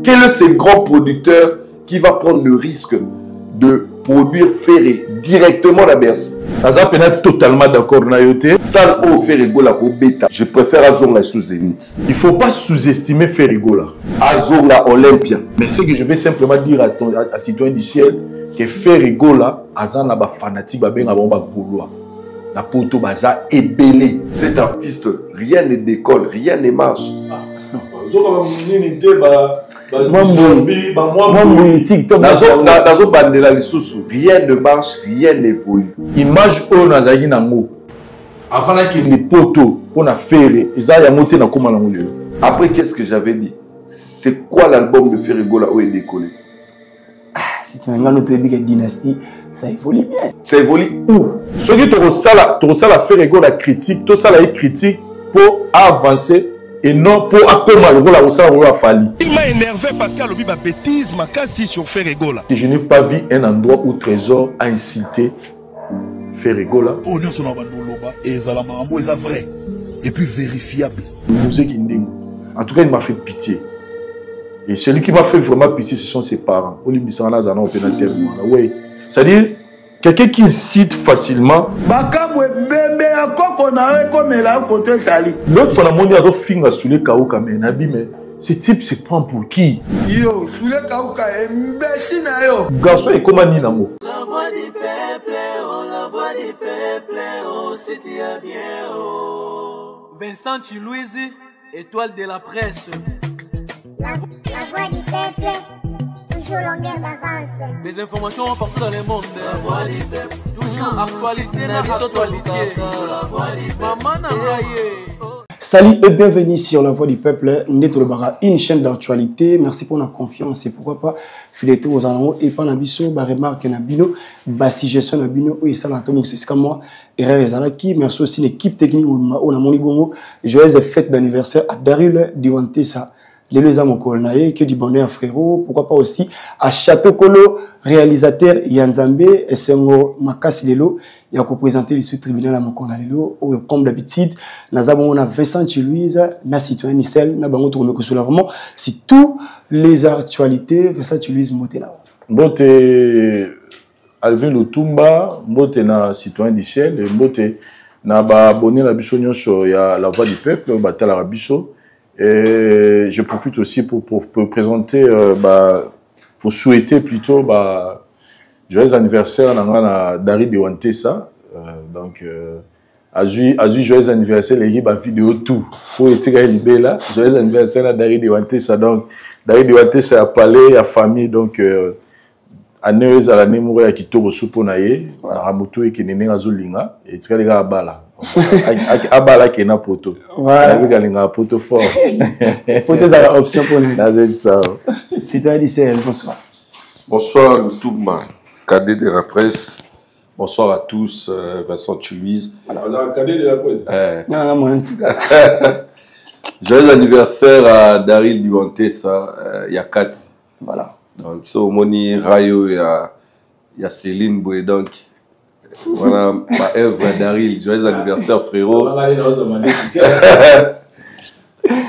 Quel est ce grand producteur qui va prendre le risque de produire Ferré directement la Bercy? Je suis totalement d'accord avec vous. Salle au Ferrigola au bêta. Je préfère Azonga sous Zénith. Il ne faut pas sous-estimer Ferrigola. Azonga Olympia. Mais ce que je vais simplement dire à citoyen du ciel, que Ferrigola, Azan a fanatique, la poto baza est belé. Cet artiste, rien ne décolle, rien ne marche. Rien ne marche, rien n'évolue. Image au Nazagi Nango. Avant que les poteaux pour la faire, ils ont monté dans comment on l'a. Après, qu'est-ce que j'avais dit? C'est quoi l'album de Ferrigola où il est décollé? Si tu as notre dynastie, ça évolue bien. Ça évolue où? Ce qui te la Ferrigola critique, tout ça la critique pour avancer. Et non pour accommoder la Fali. Il m'a énervé parce qu'il a lobby ma bêtise, ma casse sur Ferrigola. Je n'ai pas vu un endroit où Trésor a incité Ferrigola. Oh non, son nom est vrai et puis vérifiable. En tout cas, il m'a fait pitié. Et celui qui m'a fait vraiment pitié, ce sont ses parents. Oui. C'est-à-dire, quelqu'un qui incite facilement. L'autre fois, on a fait sous les chaos quand même. Mais ce type se prend pour qui? Yo, sous les chaos quand même. Garçon est comme un ninamo. La voix du peuple, oh, la voix du peuple, oh, c'est bien, oh. Vincent Chilouise, étoile de la presse. La voix du peuple, toujours longueur d'avance. Les informations partout dans le monde. La voix du peuple, toujours actualité dans l'actualité. La voix du peuple, maman n'a pas. Salut et bienvenue sur La Voix du Peuple, Netolobara, une chaîne d'actualité. Merci pour la confiance et pourquoi pas fileter aux amours et pas nabiso, ba remarque nabino, ba suggestion nabino, et ça l'entend donc c'est comme moi, erreur ezalaki. Merci aussi l'équipe technique on a moni bongo. Joyeuse fête d'anniversaire à Darul Diwantesa. Les amis Kolnaye, que du bonheur frérot, pourquoi pas aussi à Château Kolo, réalisateur Yanzambe, et Sengo Makasi Lelo, il a représenté le sous-tribunal à Mokona Lelo, comme d'habitude, nous avons Vincent Chilouise, na citoyen Nissel, na bango tourné que cela vraiment, si tous les actualités, Vincent Chilouise monté là. Mbote Alvin Lutumba, mbote na citoyen Nissel, mbote na ba abonné la biso nyonso ya La Voix du Peuple, batala la biso. Et je profite aussi pour présenter, pour souhaiter plutôt joyeux anniversaire à Dari Diwantesa. Donc, joyeux anniversaire, les gars, vidéo tout. Pour être là, joyeux anniversaire à Dari Diwantesa. Donc, Dari Diwantesa a parlé, à famille, donc, à Neuez à la Nemore à Kitoro Souponaye, à Ramuto et Kenene Azulinga, et tu as Abala. Abala qui est na poto. Voilà. Avec un poto fort. Poto c'est la option pour les. C'est toi Dissel, bonsoir. Bonsoir Lutumba, cadet de la presse. Bonsoir à tous, Vincent Chilouise. Alors, cadet de la presse. Non, moi en tout cas. Joyeux anniversaire à Daril Diwantesa, il y a 4. Voilà. Donc, so Moni Rayo, il y a Céline Boué, donc. Voilà ma œuvre Daril. Joyeux anniversaire frérot.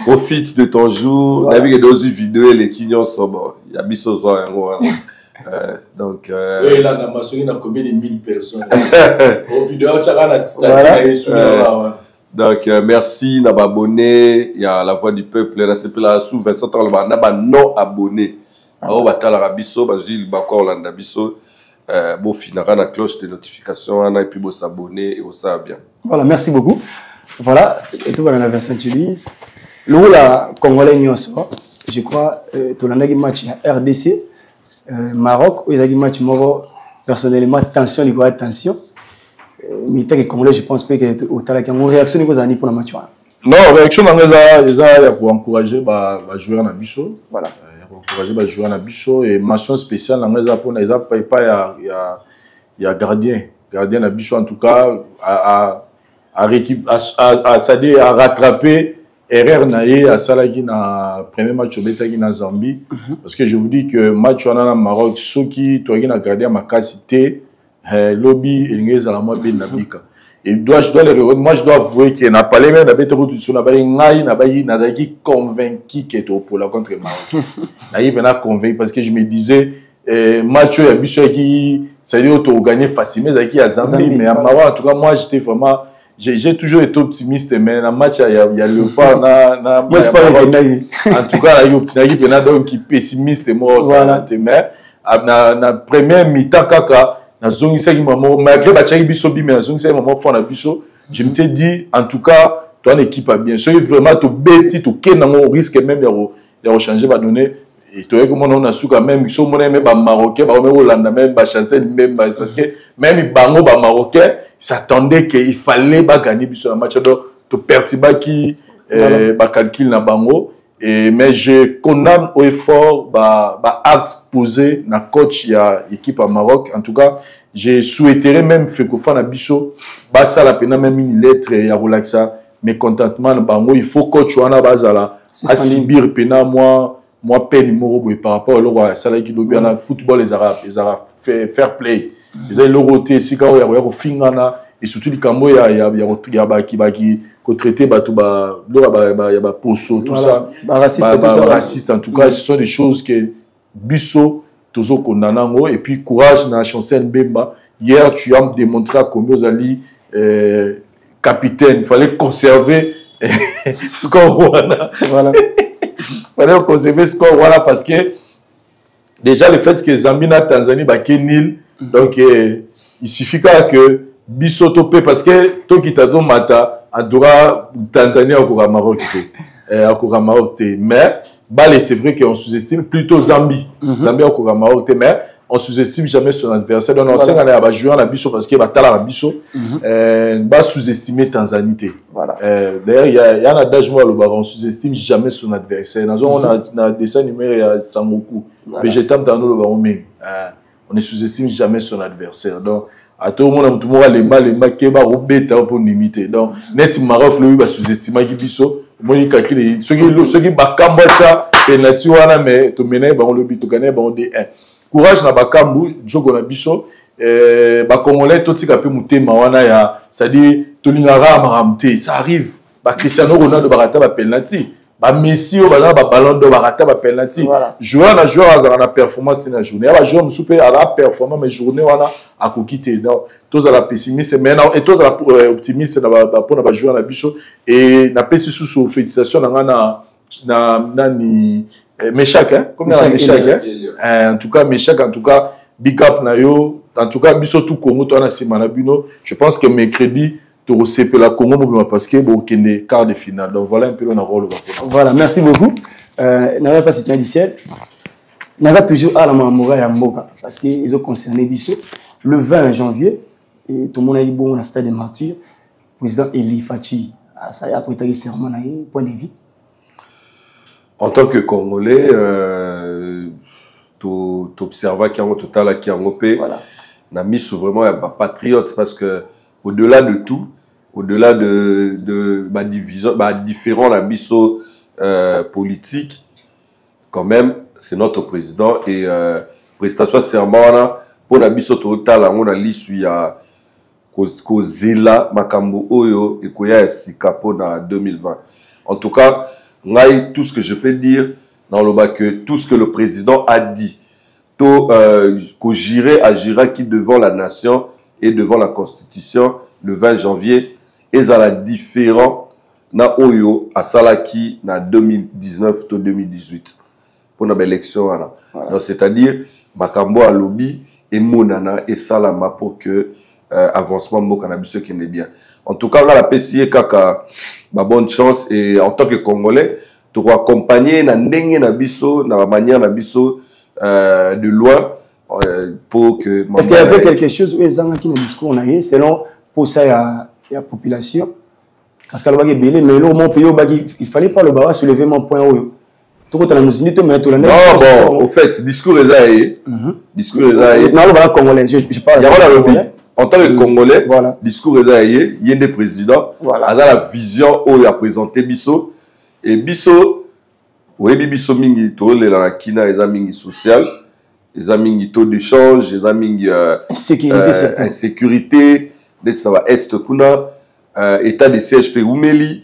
Profite de ton jour. On a vu que dans une vidéo, les clients sont bons. Il y a bis aux soirs. Donc. Oui, là, dans ma soirée, il y a combien de 1000 personnes. Au vidéo, tu as donc, merci d'avoir abonné. Il y a La Voix du Peuple. Là, c'est là sous Vincent Talba. On a non abonné. On va t'aller à Bisso, Basile, Bakor, Landa Bisso. Bon, finira la cloche de notification, et puis bon s'abonner et ça bien. Voilà, merci beaucoup. Voilà, et tout va dans la version Tunis. Le la Congolais je crois, tout le match à RDC, Maroc, où il y a des matchs personnellement, tension, il y a tension. Mais tant que Congolais, je pense pas que au talent qui a une réaction pour la match. Non, réaction pour encourager les joueurs dans Bisso. Voilà. Encourager les joueurs dans Bisso et mention spéciale dans les Apôtres, il y a gardien dans Bisso en tout cas à rattraper erreur naïe à Salagi dans premier match au Betagi dans Zambie parce que je vous dis que match on a dans Maroc ceux qui toi qui n'a gardé ma capacité lobby et les à la moi bien nabika Et moi, je dois avouer qu'il n'a pas les mêmes, convaincu qu'il était pour la contre Maroc. Il m'a convaincu parce que je me disais, Mathieu, c'est-à-dire qu'il a gagné facilement, mais à Maroc, en tout cas, moi, j'étais vraiment. J'ai toujours été optimiste, mais dans le match, il y a le pas. En tout cas, il y a un qui est pessimiste, mais na première mi-temps, malgré je me dit, en tout cas, ton équipe a bien. Si vraiment tu bêtis, tu risque même de changer, de donner. Et tu vois comment on a su quand même, ils sont même Marocains, même Hollande, même Chancel, même parce que même les Marocains s'attendaient qu'il fallait gagner le match. Donc, tu perds qui calcul na bango. Mais je condamne au effort, acte posé na coach ya équipe à Maroc. En tout cas, je souhaiterais même faire que Fana Bisso, ça la peine même une lettre ya relaxa, mais contentement na bango. Il faut coach wana bazala à Sibir pena moi peine morobo par rapport à l'euro ça là qui doit bien football les arabes fair play. Ils ont l'euroté si quand il y a fingana et surtout les cambo il y a qui traité poso tout ça raciste en tout cas ce sont des choses que Bisso toujours condamnant et puis courage na Chancel Mbemba hier tu as démontré combien vous allez capitaine il fallait conserver score voilà il fallait conserver score voilà parce que déjà le fait que Zambie na Tanzanie est nul donc il suffit que Bisso topé parce que toi qui t'as donné mata adora Tanzanie au Maroc mais c'est vrai qu'on sous-estime plutôt Zambie Zambie au Maroc mais on sous-estime jamais son adversaire donc on sait qu'on a joué en Bisso parce que la Bisso sous-estimer Tanzanie voilà d'ailleurs il y a un adage moi on sous-estime jamais son adversaire on a dessin numéro Sangoku végétam dans le on ne sous-estime jamais son adversaire donc à tout le monde les mal qui va rebêter pour limiter donc net Maroc lui va sous-estimer Bisso Monica qui ceux qui bakambacha penalty wana mais to mener ba on le but to gagner ba on D1 courage na bakambu jogo na biso congolais to tika pe mutema wana ya c'est-à-dire to lingara maramte ça arrive ba Cristiano Ronaldo barata ba penalty ba Messi o ba ballon d'or barata ba penalty joueur azana performance na journée ba joueur musupe ala performance mais journée wana akokite donc tous à la pessimiste maintenant et tous à la optimiste na pour na ba joueur na biso et na pesi sous félicitations na ni Meshak hein comme na Meshak en tout cas Meshak en tout cas big up na yo en tout cas biso tout Congo to na sima na bino je pense que mercredi to recepe la Congo parce que bon kende quart de finale donc voilà un peu le rôle voilà merci beaucoup n'avait pas cité initial n'a toujours à la mamoura ya mboka parce que ils ont concerné biso le 20 janvier et tout le monde a eu bon au stade des martyrs président Eli Fachi ça a prêté serment na point de vue. En tant que Congolais, tu observes qu'il y a un total qui a repé. On a mis vraiment un patriote parce que au-delà de tout, au-delà de ma division, différents la biso politique, quand même, c'est notre président et prestation serment pour la biso total, on a l'issue à Kozela Makambo Oyo et Koya Sikapo dans 2020. En tout cas, tout ce que je peux dire dans le bas que tout ce que le président a dit, agira qui devant la nation et devant la constitution le 20 janvier et ça la différent na Oyo à Salaki na 2019 to 2018 pour la élection donc c'est-à-dire Makambo à lobby et Monana et Salama pour que avancement mo cannabis qui est bien. En tout cas, là, la PCA kaka bonne chance et en tant que Congolais, tu dois accompagner na ndenge na biso, na manière na biso de loin pour que. Est-ce qu'il y avait quelque chose où ils ont qui le discours on a selon pour ça il y a population parce que le bagage belé mais là mon pays il fallait pas le bas soulever mon point haut. Tout le monde nous dit tout mais tout le monde. Non bon, au fait, discours est là discours est là. Non le bas congolais, je parle. En tant que Congolais, discours est aillé, il y a des présidents, à la vision où il a présenté Bisso. Et Bisso, oui, Bisso mingi to le la kina les amis social, les amis taux d'échange, les amis insécurité, ça va est kuna état de siège pe umeli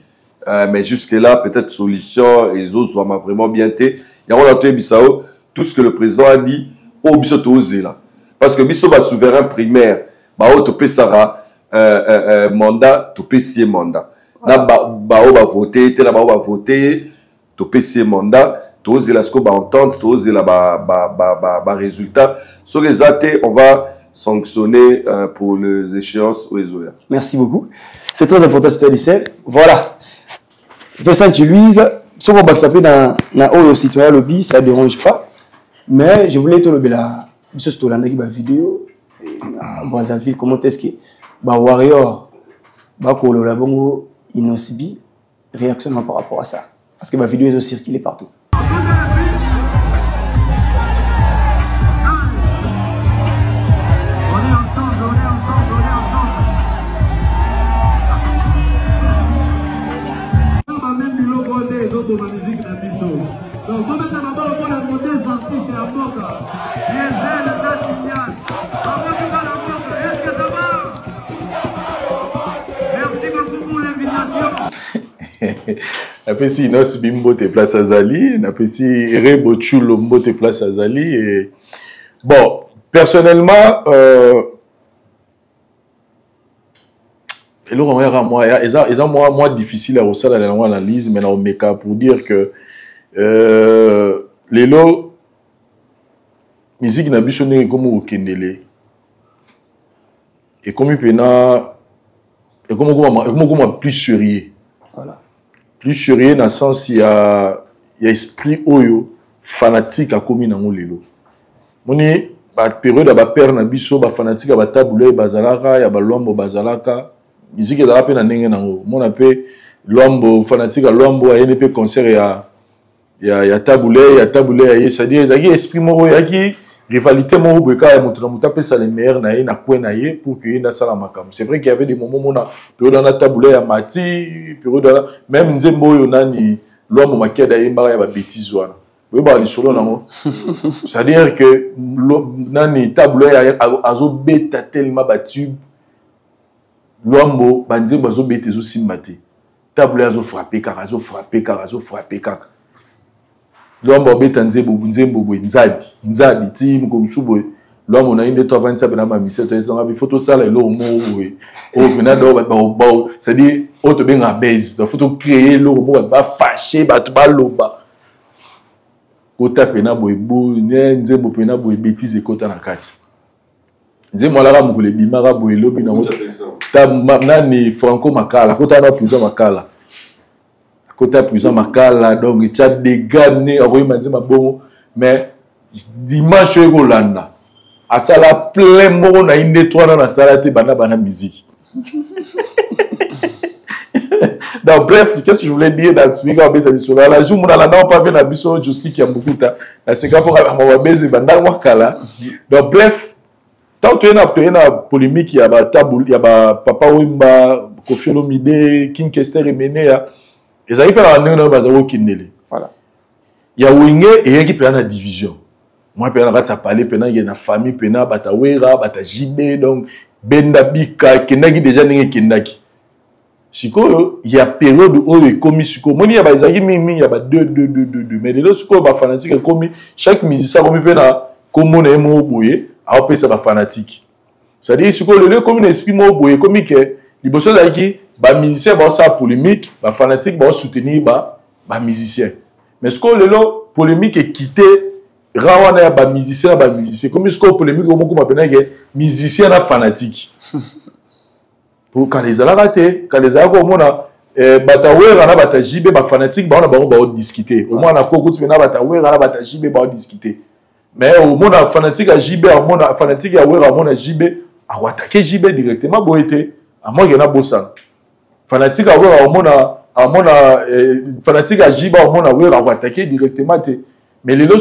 mais jusque là peut-être solution et les autres sont vraiment bien té il y a on bisao tout ce que le président a dit au biso to osé là parce que biso ba souverain primaire ba o to pe sara mandat to pe si mandat na ba o ba voter te na ba o ba voter to pe si mandat to osé la sco ba entente to osé la ba résultat sur les athées on va sanctionner pour les échéances aux ESOA. Merci beaucoup. C'est très important, c'était lycée. Voilà. Vincent Louise, si on va s'appeler dans le citoyen lobby, ça ne dérange pas. Mais je voulais te le là. Monsieur Stolanda qui va vidéo. Brazzaville, comment est-ce que Warrior, Bakolo, Bongo, Inosibi, réaction par rapport à ça. Parce que ma vidéo est circulée partout. Après si nos bimbo te place à Zali, après si Rebo Chulo mbo te place à Zali et bon personnellement et là moi ils ont moi difficile à ressortir dans l'analyse mais on met pour dire que les lots musique n'a bichonné comme au Kendele et comme il peut et comme plus sérieux. Voilà. Plus sérieux dans le sens il y a esprit oyo fanatique à commis dans lelo. Moni ba période ba père na biso ba fanatique ba taboulé bazalaka ya ba lombo bazalaka musique ezala pe na ndenge nango. Mona pe lombo fanatique lombo a NP concert ya taboulé ya c'est-à-dire ezaki esprit moko yaki rivalité moko boka ya moto na moto apesa les meilleurs na ye na coin na ye pour que na sala makam. C'est vrai qu'il y avait des moments mona période na taboulé ya mati période même nzembo yo nani lombo makeda yemba ya ba bêtises wana. Oui ba li solo nango. C'est-à-dire que nani taboulé ya azo beta tellement battu lombo banzembo azo beta zo simate. Taboulé azo frapper kaka. Lombo beta nzembo nzadi ti mkomsubo lombo na inde to 27 na mamiseto ezanga bi photo sala lo mo boye o mena do ba c'est-à-dire o to benga base do photo créer lo mo ba fâché ba to ba loba kota pena boye bo nzembo pena boye bêtise kota na kati nzembo ala ka mukule bimaka boye lobi na ta nani Franco Makala kota na prison Makala côté prison Makala donc il y a des gars né à bon mais dimanche Rolanda à ça la plein mot na inde toi dans la salle te bana musique donc bref qu'est-ce que je voulais dire dans ce micro sur la jour mon ala pas venir na biso jusqu'à qui a beaucoup ta c'est quand faut ma baiser banda Makala donc bref tant tu es na polémique il y a ba taboul il y a ba Papa Wemba Koffi Olomide King Kester Emenea. Et ça y est, voilà. Il y a Wingé et il y a qui peut la division. Moi, je vais parler, il y a une famille, il y a Batawera, Batajibe, donc Bendabika, Kendaki déjà n'est Kendaki. Siko, il y a période où il est commis Siko. Moi, il y a il y a deux. Mais les autres, Siko, les fanatiques sont commis. Chaque musicien, comme il peut comme on est mot bouillé, après ça va fanatique. C'est-à-dire, Siko, le comme un esprit mot bouillé, comme il est, il bosse là qui. Les musiciens vont faire polémique, les fanatiques vont soutenir les musiciens. Mais ce que la polémique est quittée, rawana ba musicien. Comme ce que polémique on m'appelle que musicien et fanatique. Pour quand les ala raté, quand les ala ko mona batawera na batajibe ba fanatique ba on ba discuter. Au moins na ko kuti na batawera na batajibe ba discuter. Mais au mona fanatique a jibe, au mona fanatique a wera mona jibe, a attaquer jibe directement boité. À moi il y en a bossa. Fanatique a fanatique a jiba a attaqué directement mais les lots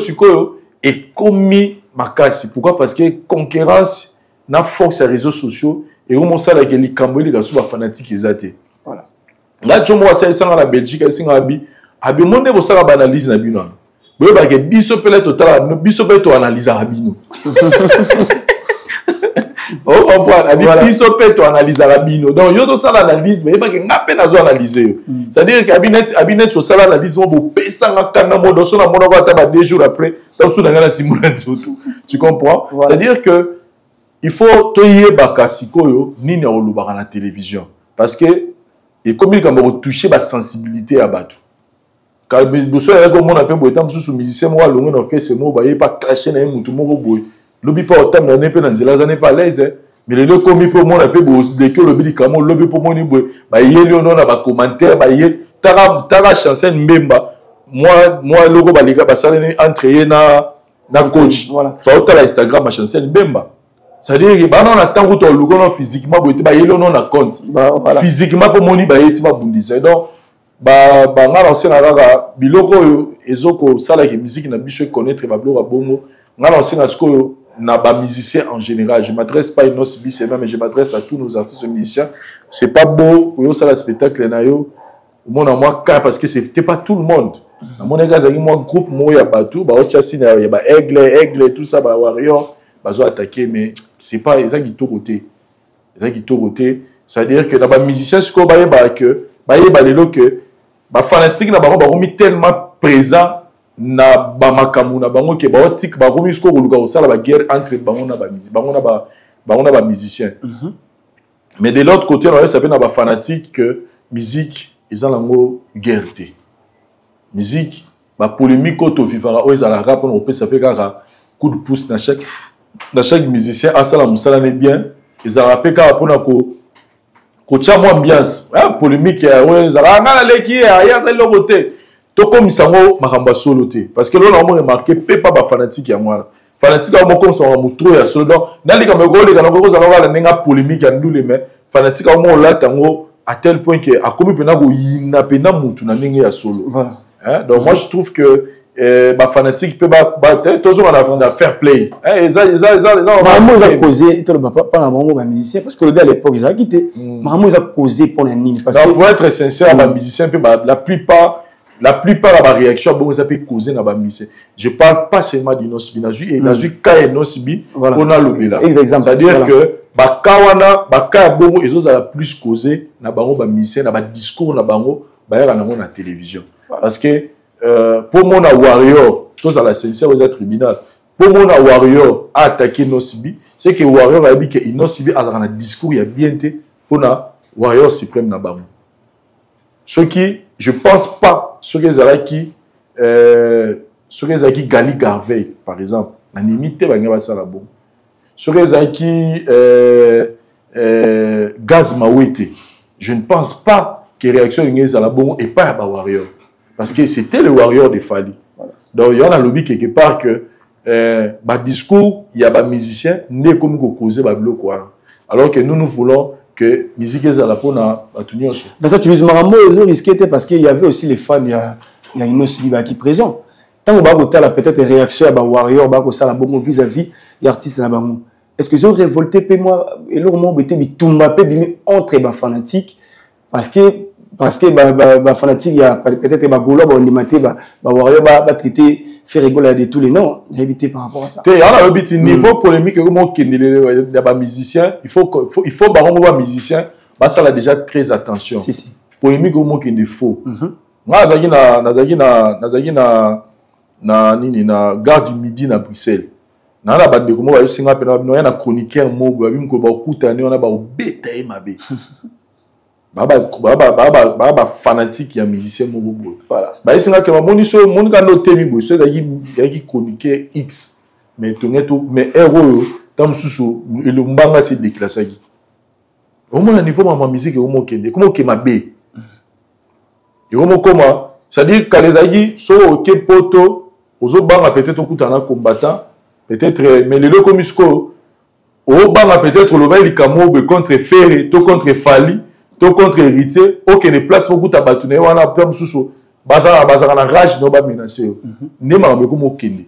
est commis makasi pourquoi parce que concurrence n'a force à réseaux sociaux et on ça la les camboli la sous fanatique exacté voilà là je moi ça dans la Belgique singa abi monde bo ça ba analyse na bino bo ba ke biso pele total no biso pe to analyse à bino Oh, comprendre. Avec qui sont peut-être analyse à rabino. Donc, yo, ça l'analyse, mais il n'y a pas qu'un peine à analyser. C'est-à-dire qu'abinet sur ça l'analyse, on peut payer ça dans le monde, sur la monde, 2 jours après, tu comprends? C'est-à-dire que il faut toyer bakasiko ni na olubaka na télévision parce que et comme il a touché la sensibilité à Batou. Quand vous soyez comme on appelle boy, tant que sous musicien moi longue dans que c'est moi, bah il pas cracher na mutu mo boy. Lobi pas autant na ne peut dans zela n'est pas l'aise mais le comme pour moi appelle boy de que lobi di kamo lobi pour moi ni boy. Bah yeli ono na ba commentaire bah yeli tara chanson mbemba moi logo ba liga ba sala entre na coach. Voilà. Faut autant la Instagram ma chanson mbemba. C'est-à-dire que on attend que tu aies physiquement, on a compte. Physiquement, pour mon iba, tu vas bounder. Donc, on a lancé la biloko ezoko sala que musique na biso connaître ba bloko bongo. On a lancé na ba musicien en général. Je m'adresse pas à nos musiciens, mais je m'adresse à tous nos artistes musiciens. C'est pas beau yo sala spectacle na yo. Mon à moi parce que c'était pas tout le monde. Mon gars, moi groupe moi ya batou, ba ochasi na ya ba aigle tout ça ba warrior. Bazo attaquer mais c'est pas ça qui tout côté c'est-à-dire que dans les musiciens ce qu'on va que que ba fanatique na bango ba remis tellement présent na ba makamu na bango que ba otik ba remis ko luka au sala ba guerre entre bango na ba musique bango na ba musicien mais de l'autre côté on ça fait na ba fanatique que musique ils ont lango guerre musique ba polémique auto vivara o ils ala rap on peut ça fait coup de pouce dans chaque musicien à ça la musala n'est bien ils ont rappelé qu'à pour ko tchamo ambiance polémique ouais ils ont ngala leki ya ça le côté to comme sango makamba solo te parce que là on a remarqué pas ba fanatique ya moi fanatique au comme ça on trop ya solo donc nali comme go les kanoko za ngala nenga polémique ya ndule mais fanatique au mo là tango à tel point que a comme pena go yinga pena mutu na nenga ya solo voilà donc moi je trouve que bah fanatique peut battre toujours on a fair play ils ont causé il te pas un bon musicien parce que le gars à l'époque ils ont quitté maman ils ont causé pour un nid parce que pour être sincère un musicien peut la plupart de la réaction bon ça peut causer dans ba musicien je parle pas seulement du nosibi et nazu ka nosibi on a le là c'est à dire que ba kawana ba ka bon ils ont la plus causé na bango ba musicien na ba discours na bango ba ya na la télévision parce que pour mon warrior, tous à la sincère aux tribunal. Pour mon warrior a attaqué Nosibi, c'est que warrior a dit que Nosibi a un discours il y a bien été pour na warrior suprême na bamou. Ce qui, je pense pas, ce qui Gali Garvey par exemple, la limite va gagner ça la bombe. Ce qui Gaz Mawete, je ne pense pas que réaction à la bombe et pas à warrior. Parce que c'était le warrior de Fali. Voilà. Donc, il y en a lobby quelque part que, discours, il y a des musiciens, n'est comme causer des blocs. Alors que nous voulons que la musique est à la peau à tout le monde. Mais ça, tu dis, Maramo, ils ont risqué parce qu'il y avait aussi les fans, il y a une autre qui est présent. Tant qu'on a peut-être des réactions à des warriors, vis-à-vis des artistes. Est-ce qu'ils ont révolté, moi, et leur mot, entre les fanatiques, parce que fanatique il y a peut-être golo on maté warrior traiter faire rigoler de tous les noms éviter par rapport à ça il y a un niveau polémique comme les musiciens il faut musicien ça là déjà très attention si polémique comme qui est faux moi na gare du midi na Bruxelles na la bande comme va singa pena na chroniqueur mo ba bimko ba kutane on a ba obeta e mabe baba fanatique ya musicien mo bobo voilà ba isinga ke moni so moni ka no temi bo so yaki chroniqueur X mais toneto mais héros tam susu le mbanga se déclassaki au moins niveau ma musique au moins kende comment ke mabe et comment c'est-à-dire que les aïe so OK poto ozo banga peut-être okutana combattant peut-être mais le comme isko o banga peut-être le bail kamo contre Ferré to contre Fali to contre héritier aucun place beaucoup tabatune wana pam susu bazara na rage no ba menacer ne ma be comme okende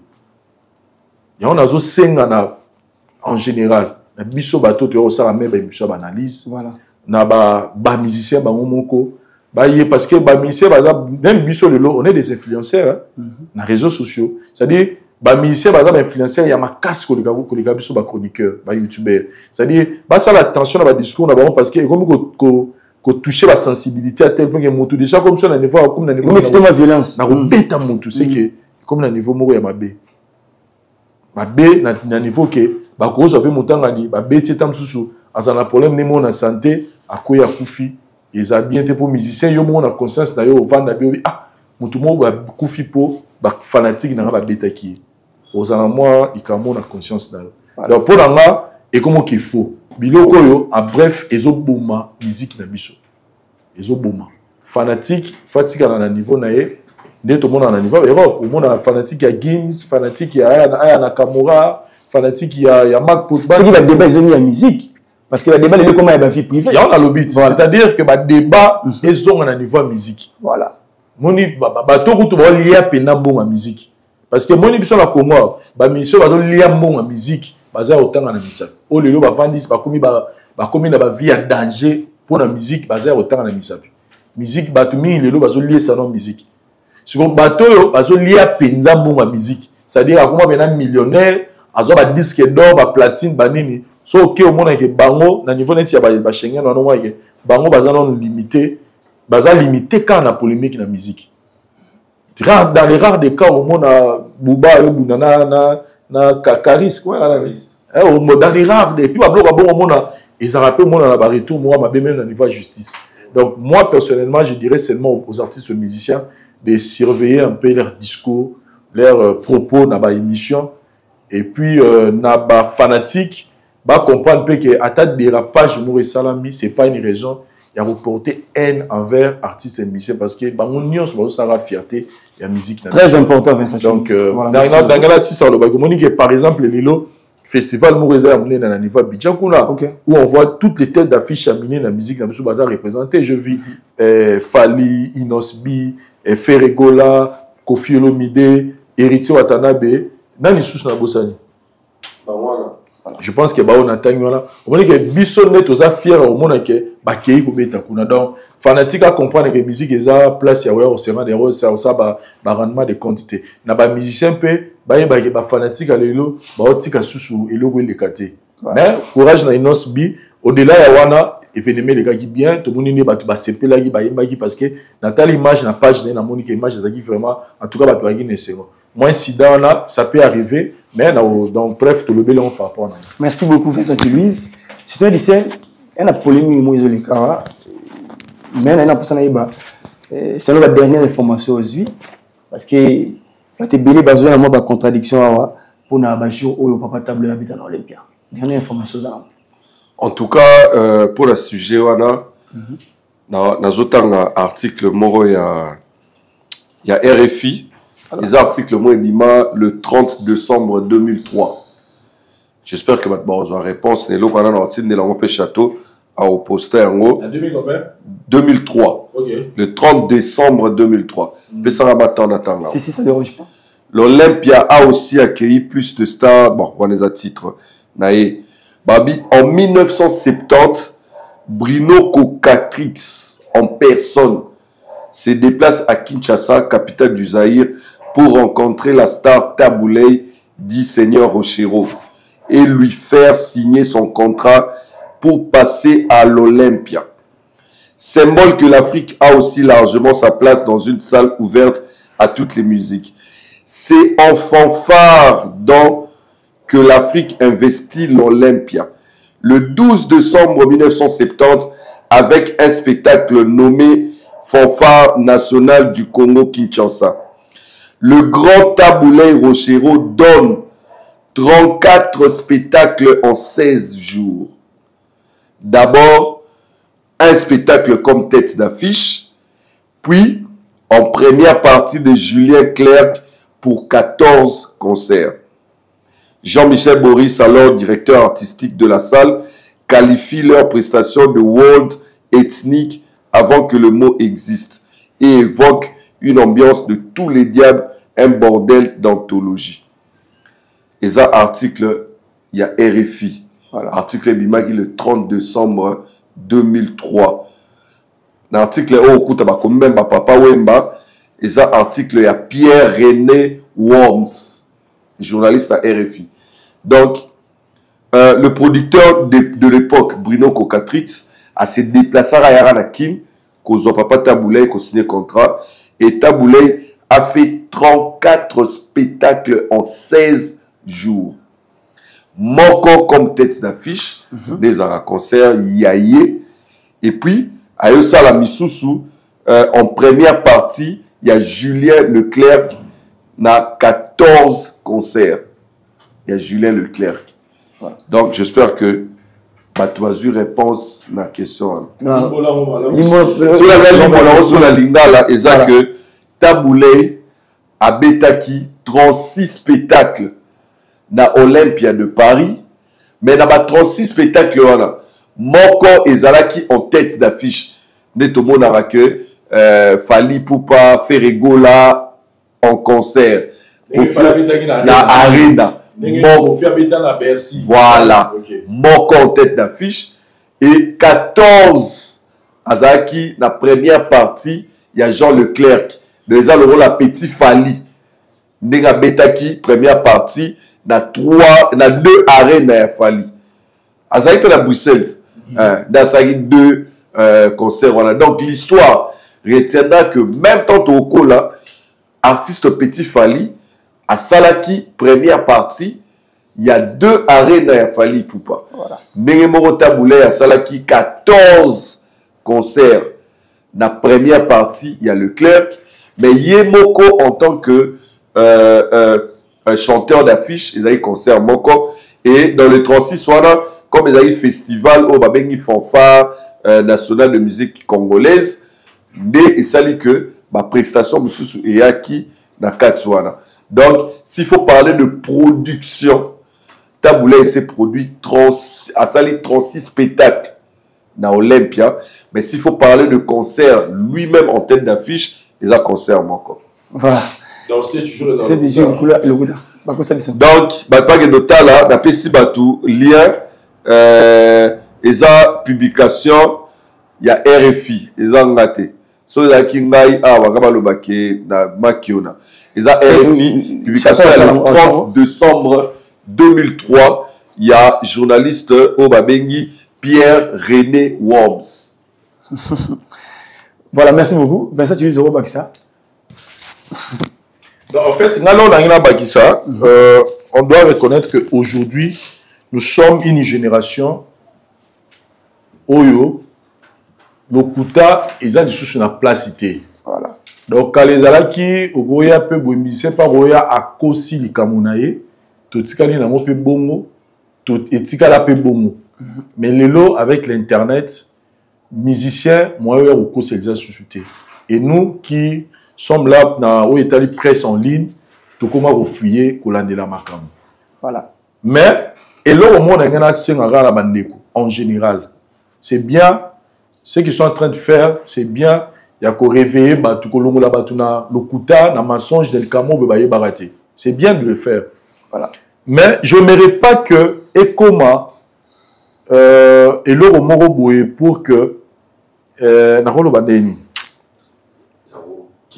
ya on azo senga na en général na biso bato to ça même ba biso ba analyse voilà na ba musicien ba moko parce que ba musicien même biso lelo on est des influenceurs na réseaux sociaux c'est-à-dire ba musicien ba ba influenceur il y a ma casse ko les gars biso ba chroniqueur ba youtubeur c'est-à-dire ba ça l'attention na ba discours na ba parce que comme ko toucher la sensibilité à tel point que moto déjà comme ça na niveau comme na niveau extrêmement violence na ko beta moto c'est que comme na niveau moko ya mabe na niveau que ba ko so pe motanga ni ba beti tam susu azana problème ne mo na santé akoya kufi ils a bien été pour musicien yo mo na conscience na yo vanda bi ah moto mo ba kufi po ba fanatique na ba beta ki ozana moi ikamo na conscience na donc pour nga et comment qu'il faut biloko yo en bref ezoboma musique na biso ezoboma fanatique fatika na niveau na ye nde to mona na niveau Europe au mona fanatique ya Gims fanatique ya Nakamura fanatique ya Mac Potba ce qui va débat ils ont mis la musique parce que le débat les comment il va vie privée il y a on lobby c'est-à-dire que ba débat ils ont na niveau musique voilà moni ba to kutu ba liya pena bonga musique parce que moni biso na Congo ba mission ba do liya bonga musique baza otanga na misa o lelo ba vandis ba komi na ba vie ya danger pour la musique baza otanga na misa musique ba to mi lelo bazo lier ça non musique sur bato yo bazo lier penza bonga musique c'est-à-dire akoma bena millionnaire azo ba disque d'or ba platine ba nini so ok au monde ke bango na niveau net ya ba Schengen na no wa ke bango baza non limité baza limité quand na polémique na musique dans les rares des cas au monde Bouba yo bunana na Kakaris quoi dans les rares des puis ba bloc bon au monde et ça rappelle mon na ba retour moi ma même na niveau justice donc moi personnellement je dirais seulement aux artistes aux musiciens de surveiller un peu leur discours leurs propos na ba émission et puis na ba fanatique ba comprendre peu que attaque dérapage Mouré Salami c'est pas une raison il y a reporter haine envers artistes et musiciens parce que bango nyonso ça la fierté la musique très important Vincent donc dans la 600 le bagomoni que par exemple Lilo festival Moureza amené dans la niveau Abidjan où on voit toutes les têtes d'affiches amenées dans la musique dans le bazar représentées je vis Fali Inosbi Ferregola Kofi Olomide Héritier Watanabe nani sous na bosani je pense que on attend là on dit que biso net aux fier au monde que bakei ko beta kuna donc fanatique à comprendre que musique eza place ya au sema des rôles ça ba rendement de quantité na ba musicien pe ba fanatique à lelo ba otika susu eloko le kate mais courage na Inosbi au-delà ya wana événement les gars qui bien tout monde ni ba sepela ki ba yemba ki parce que na telle image na page na monique image ça qui vraiment en tout cas ba to qui nesero moi incident là ça peut arriver mais donc bref tout le bel par rapport à merci beaucoup Vincent Louise c'est un lycée il y a polémique moi isolé car mais il y a personne là c'est la dernière information aujourd'hui parce que là tu belé besoin à moi ba contradiction pour na ba jour au papa table habitant Olympia dernière information ça en tout cas pour le sujet wana na zotanga article moro ya RFI. Les articles moi bima le 30 décembre 2003. J'espère que maintenant vous avez réponse. Et là on a un article de la château au poster en 2003. Okay. Le 30 décembre 2003. Mais ça va attendre. Si ça dérange pas. L'Olympia a aussi accueilli plus de stars. Bon, on les a titres. Naïe. Babi en 1970, Bruno Cocatrix en personne se déplace à Kinshasa, capitale du Zaïre, pour rencontrer la star Taboulay, dit Seigneur Rochero, et lui faire signer son contrat pour passer à l'Olympia. Symbole que l'Afrique a aussi largement sa place dans une salle ouverte à toutes les musiques. C'est en fanfare donc que l'Afrique investit l'Olympia. Le 12 décembre 1970, avec un spectacle nommé Fanfare nationale du Congo-Kinshasa. Le grand Taboulay Rochero donne 34 spectacles en 16 jours. D'abord, un spectacle comme tête d'affiche, puis en première partie de Julien Clerc pour 14 concerts. Jean-Michel Boris, alors directeur artistique de la salle, qualifie leur prestation de world ethnique avant que le mot existe et évoque une ambiance de tous les diables, un bordel d'anthologie. Et ça, article, il y a RFI. Voilà. Article Bimagi le 30 décembre 2003. L'article, oh, écoute, comme papa Wemba. Et ça, article, il y a Pierre-René Worms. journaliste à RFI. Donc, le producteur de l'époque, Bruno Cocatrix, a se déplacé à Yaranakin, qu'on papa Taboulay, qu'on signé contrat, et Taboulay a fait 34 spectacles en 16 jours. Moko comme tête d'affiche, des concerts, Yaye, et puis, à Yosa la Missoussou, en première partie, il y a Julien Leclerc, na 14 concerts. Il y a Julien Leclerc. Voilà. Donc, j'espère que tu as eu réponse à la question. Sur la lingala, et ça que Taboulay a bétaki 36 spectacles na Olympia de Paris, mais dans 36 spectacles, Moko et Zalaki en tête d'affiche. Netomo que Fali Poupa, Ferregola en concert. La Arena. Voilà. Moko en tête d'affiche. Et 14 Azaki, la première partie, il y a Jean Leclerc. Déjà, le rôle à Petit Fali. Nega Betaki, première partie, na 2 arènes à Fali. Azaki peut la Bruxelles. Dans ça, 2 concerts. Voilà. Donc, l'histoire retiendra que même tant au Kola, artiste Petit Fali, à Salaki, première partie, il y a 2 arènes à Fali Poupa. Nengemoro Taboulay à Salaki, 14 concerts. Dans la première partie, il y a Leclerc. Mais Yemoko, en tant que chanteur d'affiches, il a eu concert Moko. Et dans le 36, comme il a eu festival au Babengi Fanfare national de musique congolaise, et ça dit que ma prestation est Yaki na Katswana. Donc, s'il faut parler de production, Taboulay s'est produit 36 spectacles dans Olympia. Mais s'il faut parler de concert, lui-même en tête d'affiche, il a concert encore. Voilà. Donc, c'est toujours le donc, pas que nota là, d'après si batou lien, ils ont publication, il y a RFI, ils ont raté. So il y a Kingai a wakaba lobake na Makiona. Ils ont RFI, publication le 30 décembre 2003. Il y a journaliste au Babengi Pierre-René Worms. Voilà, merci beaucoup. Vincent, tu dis au Bakissa. En fait, on doit reconnaître qu'aujourd'hui, nous sommes une génération Oyo, Lokuta, ils ont des sous la placité. Voilà. Donc, quand les alaki, Ogoya peut boimisser par Oya à Kosi li Kamunaye, tout tikali na mo pe bongo, tout etikala pe bongo. Mais les lots avec l'internet, musiciens, moi, au Kosi c'est déjà sous-souté. Et nous qui sommes là dans l'état presse en ligne, tout comment refuyer Kolandela Makam. Voilà. Mais, et là, au monde, en général, c'est bien, ce qu'ils sont en train de faire, c'est bien, il y a qu'au réveiller, le kuta, le mensonge del camo, c'est bien de le faire. Voilà. Mais je n'aimerais pas que, et comment, et là, au Moroboué, pour que, Narolo Badeni,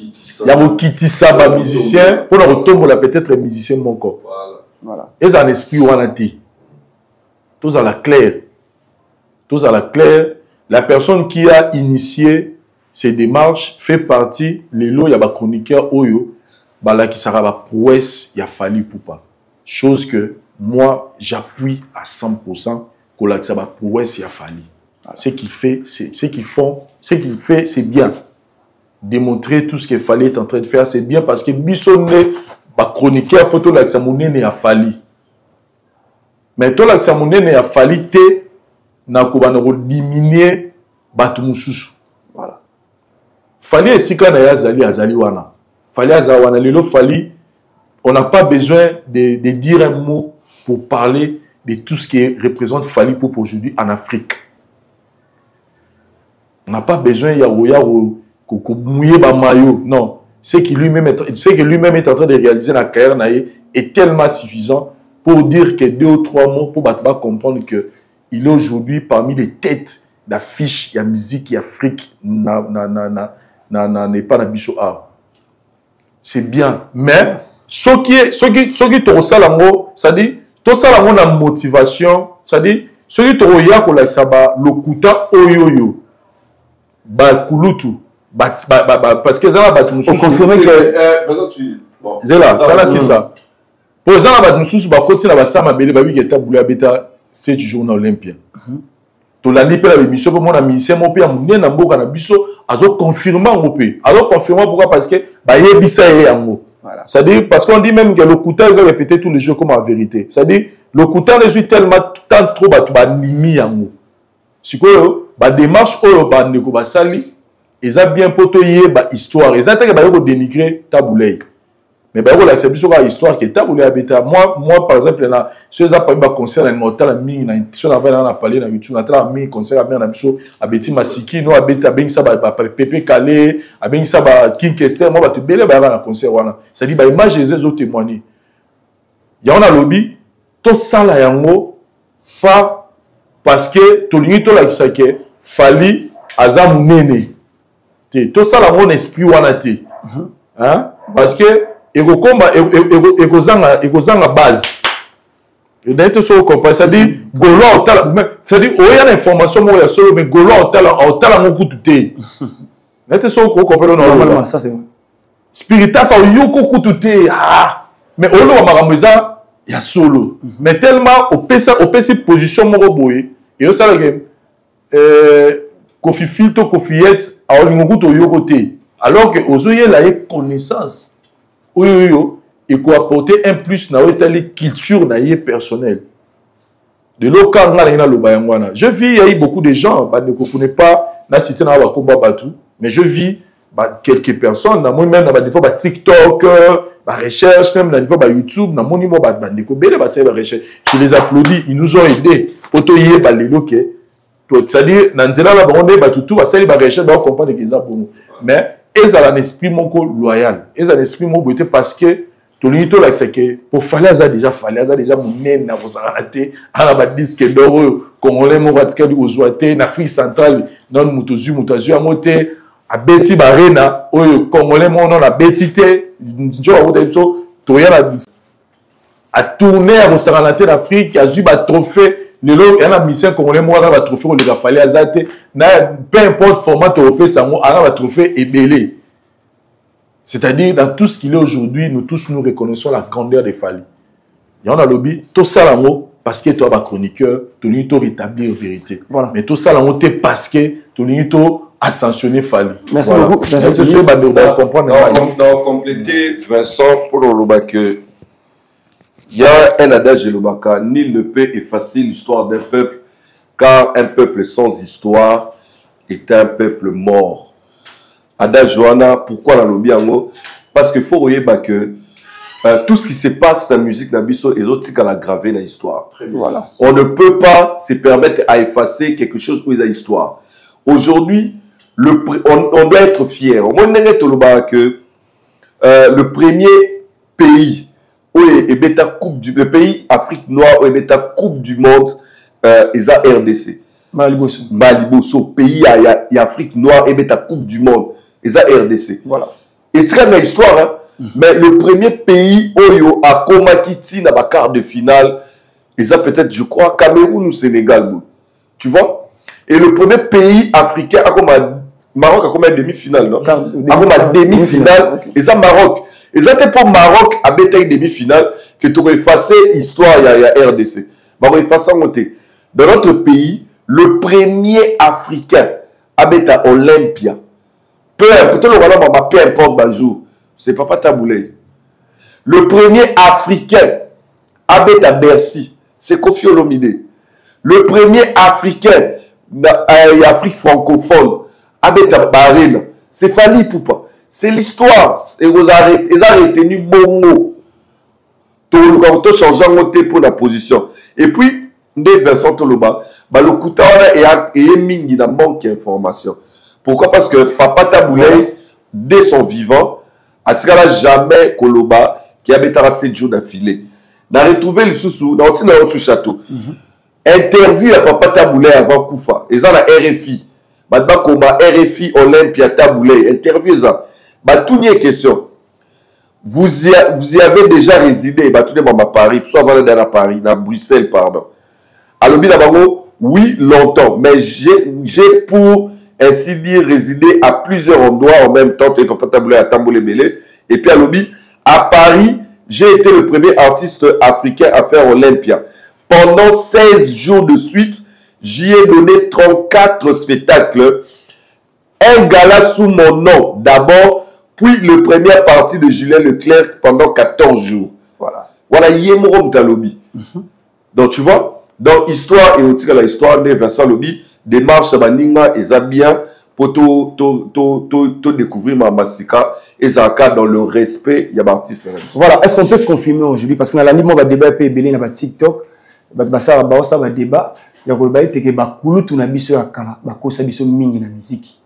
il y a un Kitissa, musicien, pour le retour, peut-être musicien mon corps. Voilà. Et ça en esprit ou en anti. Tous à la claire. Tous à la claire. La personne qui a initié ces démarches fait partie, les lots, il y a des chroniqueurs Oyo, là qui sera la prouesse, il y a fallu pour pas. Chose que moi, j'appuie à 100% que la prouesse, il y a fallu. Ce qu'il fait, ce qu'ils font, ce qu'il fait, c'est bien. Démontrer tout ce qu'il fallait être en train de faire, c'est bien parce que Bissonné, chroniqueur photo là que ça monnaie a fallu. Mais toi là que ça monnaie a fallu te na ko ba no diminuer batu mususu. Voilà. Fallait esika na azali wana. Fallait azawana lelo fallait on n'a pas besoin de dire un mot pour parler de tout ce qui représente Fally Ipupa aujourd'hui en Afrique. On n'a pas besoin de mouiller ba maillot. Non. Ce que lui-même est en train de réaliser dans la carrière est tellement suffisant pour dire que 2 ou 3 mots pour comprendre qu'il est aujourd'hui parmi les têtes d'affiches, il y a musique, il y a Afrique, n'est pas dans Bissau art. C'est bien, mais soki tokosala yango c'est-à-dire tosala yango na motivation c'est-à-dire soki tokoya kolakisa lokuta oyo bakulutu parce que eza na bato mosusu zela c'est ça po eza na bato mosusu bakoti na basala mabele babiki etabula abeta 7 jours na Olympia tolandi mpe na bémission mpo mona musicien mo mpe ya monene na mboka na biso azoconfirme yango mpe azoconfirme pourquoi parce que bayebisa ye yango c'est-à-dire parce qu'on dit même que le Kouta ils ont répété tous les jours comme en vérité c'est-à-dire le Kouta ne suit tellement tant trop bato banimi yango sikoyo ba démarche oyo bandeko basali eza bien poto ye ba histoire eza teke ba yoko dénigrer Taboulay mais ba yoko l'accepter sur la histoire qui est Taboulay abeta moi par exemple na ceux ça pas ba concert na mortal mingi na sur na na parler na YouTube na tra mingi concert na biso abeti masiki no abeta ben ça ba Pepe Calé aben ça ba King Kester moi ba te belé ba na concert wana ça dit ba image les autres témoigner ya on a lobby to sala yango pas parce que to lingi to la kisake fali azam nene tout ça là mon esprit wana te hein parce que ekozanga base et d'ailleurs so comprendre ça dit golo ça dit oya na information mo ya solo mais golo otala mo kutu te d'ailleurs so comprendre normalement ça c'est spirita ça yoko kutu te mais olo wa makambo eza ya solo mais tellement opesa position mo boye et ça que Kofi Filto, Kofi Yet, a olingokuto yokote. Alors que ozoye la connaissance, et qu'on apporter un plus na wetali culture na yé personnel. De l'oka ngana lo bayangwana. Je vis, il y a eu beaucoup de gens, ne connaissent pas, na cité na wa komba batu, mais je vis quelques personnes, na moi même na des fois TikTok, recherche, même na niveau YouTube, na mon niveau bandeko bele ba recherche. Je les applaudis, ils nous ont aidés. Otoye ba leloke. C'est-à-dire, dans ce cas-là, on est tout va salir recherche, on comprend que c'est pour nous. Mais ils ont un esprit loyal. Ils ont un esprit beauté parce que tout le monde c'est que pour faire ça déjà mon nez na vous arrêter à la disque d'or congolais mon vatika du Ozoaté na Afrique centrale non mutozu à monter à Betty Barena oyo congolais mon non la betité njo a monter so to ya à tourner à Rosaranate d'Afrique a eu ba trophée il y a un mission congolais moi va trophée on les a fallu azate na peu importe format européen ça moi va trophée et belé c'est-à-dire dans tout ce qu'il est aujourd'hui nous tous nous reconnaissons la grandeur des Fally il y en a lobby tout ça là parce que toi ba chroniqueur tout lui to rétablir vérité voilà. Mais tout ça là parce que tout lui to ascensionner Fally merci voilà. Beaucoup merci c'est ba de comprendre dans compléter Vincent pour le loba que il y a un adage de Lobaka, nul ne peut effacer l'histoire d'un peuple, car un peuple sans histoire est un peuple mort. Adage Johanna, pourquoi la lobby en haut? Parce qu'il faut regarder que tout ce qui se passe dans la musique Nabiso et autres, c'est la gravé dans l'histoire. Voilà. On ne peut pas se permettre à effacer quelque chose où il y a l'histoire. Aujourd'hui, on doit être fier. On doit que le premier pays le pays Afrique noire et coupe du monde ils a RDC Maliboso pays y a Afrique noire et coupe du monde ils a RDC voilà et c'est une histoire hein? Mais le premier pays oyo a Komakiti na ba quart de finale ils a peut-être je crois Cameroun ou Sénégal tu vois et le premier pays africain a comme Maroc a combien demi-finale non a comme demi-finale ils a Maroc. Et c'était pour Maroc à bataille demi-finale que tu aurais effacé l'histoire il y a RDC. Mais effacer dans notre pays, le premier Africain à bataille Olympia. Peu importe le jour, c'est Papa Taboulay. Le premier Africain à bataille Bercy, c'est Kofi Olomide. Le premier Africain d'Afrique francophone à bataille Barine, c'est Fally Ipupa. C'est l'histoire. Et vous avez retenu bon mot. Tout changeant pour la position. Et puis, dès Vincent Toloba, le Kouta est mingi dans manque d'informations. Pourquoi? Parce que Papa Taboulay, dès son vivant, a jamais Koloba qui avait 7 jours d'affilée. On a retrouvé le sous dans le château. Interview à Papa Taboulay avant Koufa. Ils ont la RFI. RFI Olympia Taboulay. Interview ça. Tout n'y est question. vous y avez déjà résidé, bah, tout le monde à Paris, soit à Paris, à Bruxelles, pardon. Alors, oui, longtemps, mais j'ai pour ainsi dire résidé à plusieurs endroits en même temps, et puis à Paris, j'ai été le premier artiste africain à faire Olympia. Pendant 16 jours de suite, j'y ai donné 34 spectacles. Un gala sous mon nom d'abord, puis le première partie de Julien Leclerc pendant 14 jours. Voilà, Yémorom Talobi. Donc tu vois, dans l'histoire et aussi la histoire de Vincent Lobi, démarche Baninga et Zabien pour tout découvrir ma massika et Zaka dans le respect, il y a l'artiste. Voilà, est-ce qu'on peut confirmer aujourd'hui? Parce que dans la ligne, on va débattre et dans TikTok, ça va débat. Il y a que bakulu tu nabiso ya kala, bakosa biso mingi na musique.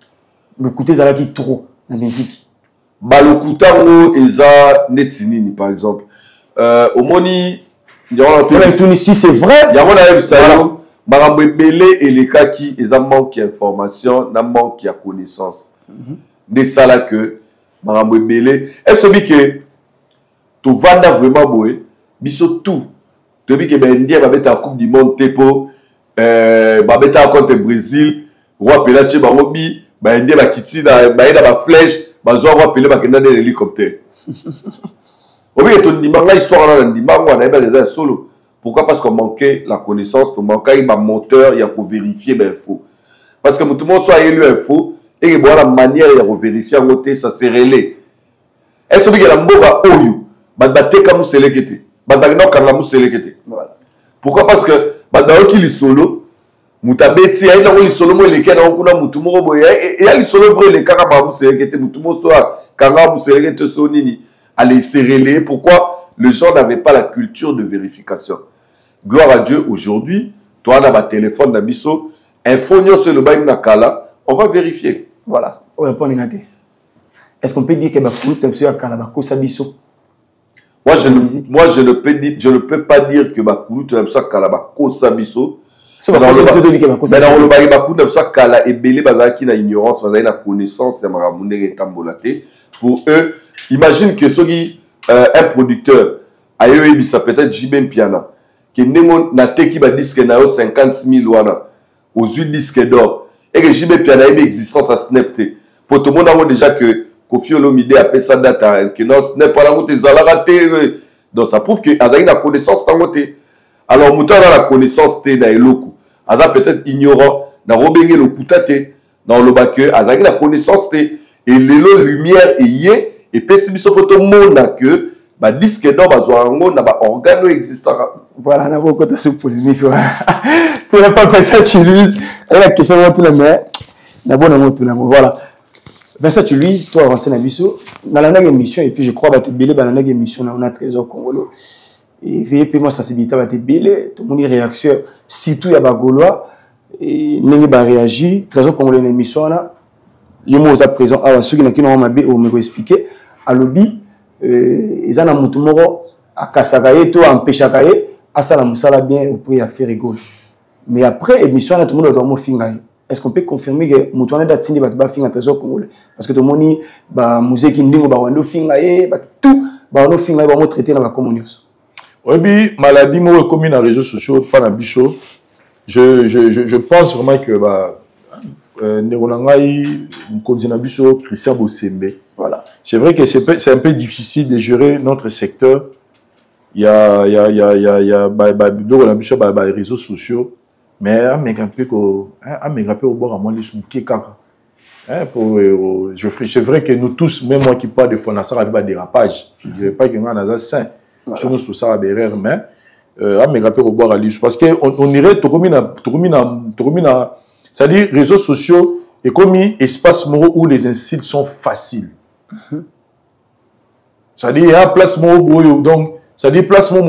Le côté zala qui trop na musique. Le côté eza netsinini par exemple. Au moni si c'est vrai. Il y a mon ça. Marambo belé et les cas qui eza manque d'information, na manque de connaissance. De ça là que marambo belé. Est-ce que tu vanda vraiment boé, biso tout. Tu dis que ben India va mettre la Coupe du Monde tepo. Babeta contre Brésil, roi Pelache Barobi, India va quitter la flèche, roi Pelé va quitter l'hélicoptère. Oui, ton dimanche, l'histoire là, dimanche, on avait des solo. Pourquoi? Parce qu'on manquait la connaissance, on manquait un moteur, il y a pour vérifier l'info. Parce que tout le monde soit élu l'info, et il y a la manière de vérifier en côté, ça c'est relais. Est-ce que la mboga oyo, badate kamu selekete, badagno kangamu selekete. Pourquoi? Parce que dans qui solo, mutabeti ya ila solo mo leke na kuna mutumo boya et ya solo vrai le kaka ba muselekete mutumo so kanga muselekete so nini aller serrer. Pourquoi? Les gens n'avaient pas la culture de vérification. Gloire à Dieu, aujourd'hui, toi on a ma téléphone d'abisso, info sur le bain nakala, on va vérifier. Voilà. Est-ce qu'on peut dire que bakulu temso ya kala bakosa biso? Moi, je ne peux pas dire que Bakulu, tu as ça Kalaba, Kosabiso. Mais dans le Bari Bakulu, tu as ça Kala et Belé Bazaki na ignorance, Bazaki na connaissance, c'est Maramoune et Tambolaté. Pour eux, imagine que un producteur, ailleurs, ça peut-être Jibem Piana, qui n'a teki ba disque na 50 000 wana, aux 8 disques d'or, et que Jibem Piana ait existence à Snapté. Pour tout le monde, on a déjà que Kofi Olomide a fait sa date, que non, ce n'est pas la route, ils ont raté. Donc ça prouve qu'il y a une connaissance dans le côté. Alors, Mouta a la connaissance dans le locaux. Il a peut-être ignorant, dans le le Koutate, dans le bac, il a la connaissance et l'élo lumière est yé, et pessimiste pour tout le monde que, bah, disque d'or, bah, zoango, n'a pas organe existant. Voilà, on a beaucoup de polémique. Tu n'as pas fait ça, tu lui. La question de tout le monde, voilà. Vincent, tu lui, toi, avancé dans l'issue, dans la émission, et puis je crois que tu es belé dans la émission, on a Trésor Congolo. Et veillez, puis moi, sensibilité, tu es belé, tout le monde est réaction, surtout il y a des Gaulois, et nous avons réagi, Trésor Congolo dans l'émission, il y a des présents, ceux qui ont expliqué, à l'obi, ils ont un moro, à Kassakaye, tout à Mpechakaye, à Salamoussala bien, au prix à faire rigole. Mais après, l'émission, tout le monde doit finir. Est-ce qu'on peut confirmer que Moutouane Datini va faire un trésor congolais? Parce que tout le monde dit que musée qui dit que fingaye, tout va traiter dans la communion. Oui, maladie moi comme dans les réseaux sociaux, pas dans bicho. Je pense vraiment que Neronangai continue bicho Christian Bosembe. Voilà. C'est vrai que c'est un peu difficile de gérer notre secteur. Il y a les réseaux sociaux. Mais un peu au bord à moi, les kaka. C'est vrai que nous tous, même moi qui parle de fois, ça va dérapage. Je ne dirais pas que nous sommes sains. Sur nous, tout ça, mais un peu au bord à l'issue. Parce qu'on irait, c'est-à-dire réseaux sociaux et comme espace où les insultes sont faciles. C'est-à-dire, il y a un placement donc, c'est-à-dire placement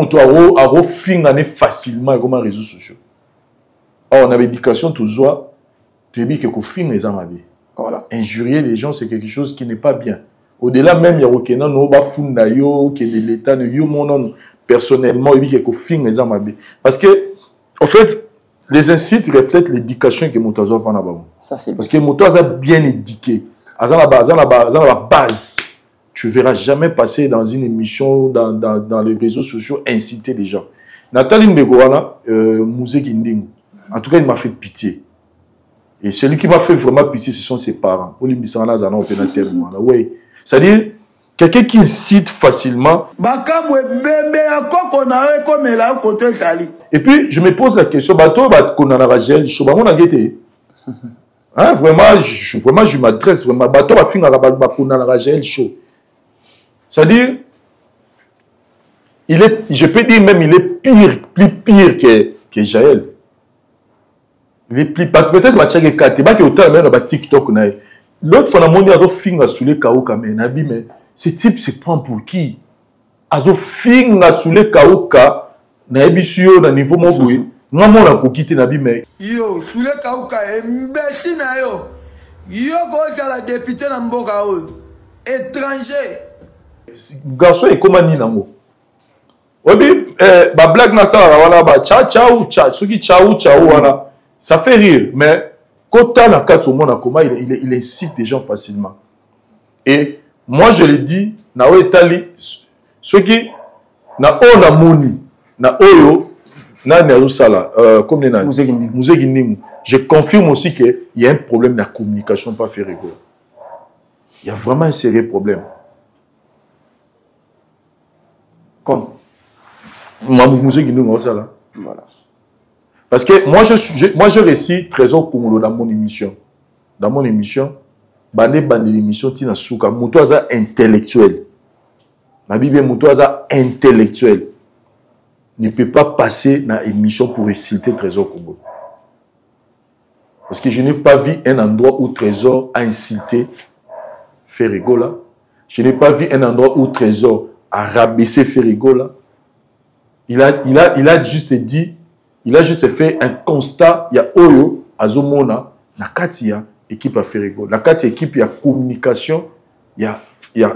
à finir facilement comme un réseau social. On a l'éducation toujours, tu dis que film les amabis. Voilà. Injurier les gens, c'est quelque chose qui n'est pas bien. Au-delà même, il y a aucun no ba funda yo, qui est de l'état de yo mon personnellement, il dit que film les amabis. Parce que, en fait, les incites reflètent l'éducation que Moutazo a. Parce que Moutazo a bien éduqué. À la base. tu ne verras jamais passer dans une émission, dans les réseaux sociaux, inciter les gens. Nathalie Ndegouana, Mouzé Kinding, en tout cas, il m'a fait pitié. Et celui qui m'a fait vraiment pitié, ce sont ses parents. C'est-à-dire, quelqu'un qui incite facilement. Et puis, je me pose la question, hein, vraiment, je m'adresse vraiment. C'est-à-dire, je peux dire même, il est pire, plus pire que Jaël. Il est plus, peut-être TikTok. L'autre fois, on a finga sous les kaouka, mais ce type se prend pour qui? Azo finga sous les kaouka, na ebisio na niveau moboué. Nga mona ko kiti na bime. Yo, sous les kaouka, mbesi na yo. Yo ko la député na mboka o. Étranger. Garçon est comme ni nango. Obi, ba blague na sala wana ba cha suki ciao wana. Ça fait rire, mais quand on a quatre au monde, il incite les gens facilement. Et moi, je le dis, na oetali, ceux qui na o na moni, na oyo, na nerusala, comme les na Mouzé. Je confirme aussi qu'il y a un problème de communication, pas fait rigolo. Il y a vraiment un sérieux problème. Comme Mouzé Guiningu, ça. Voilà. Parce que moi, je récite Trésor Congolo dans mon émission. Dans mon émission, l'émission, Tina Souka, Moutouaza intellectuel. Ma Bible, Moutouaza intellectuel. Ne peut pas passer dans l'émission pour réciter Trésor Congolo. Parce que je n'ai pas vu un endroit où Trésor a incité Ferrigola. Je n'ai pas vu un endroit où Trésor a rabaissé Ferrigola. Il a juste dit. Il a juste fait un constat. Il y a Oyo, Azomona, Nakatia, équipe à Ferrigo. Nakatia, équipe, il y a communication, il y a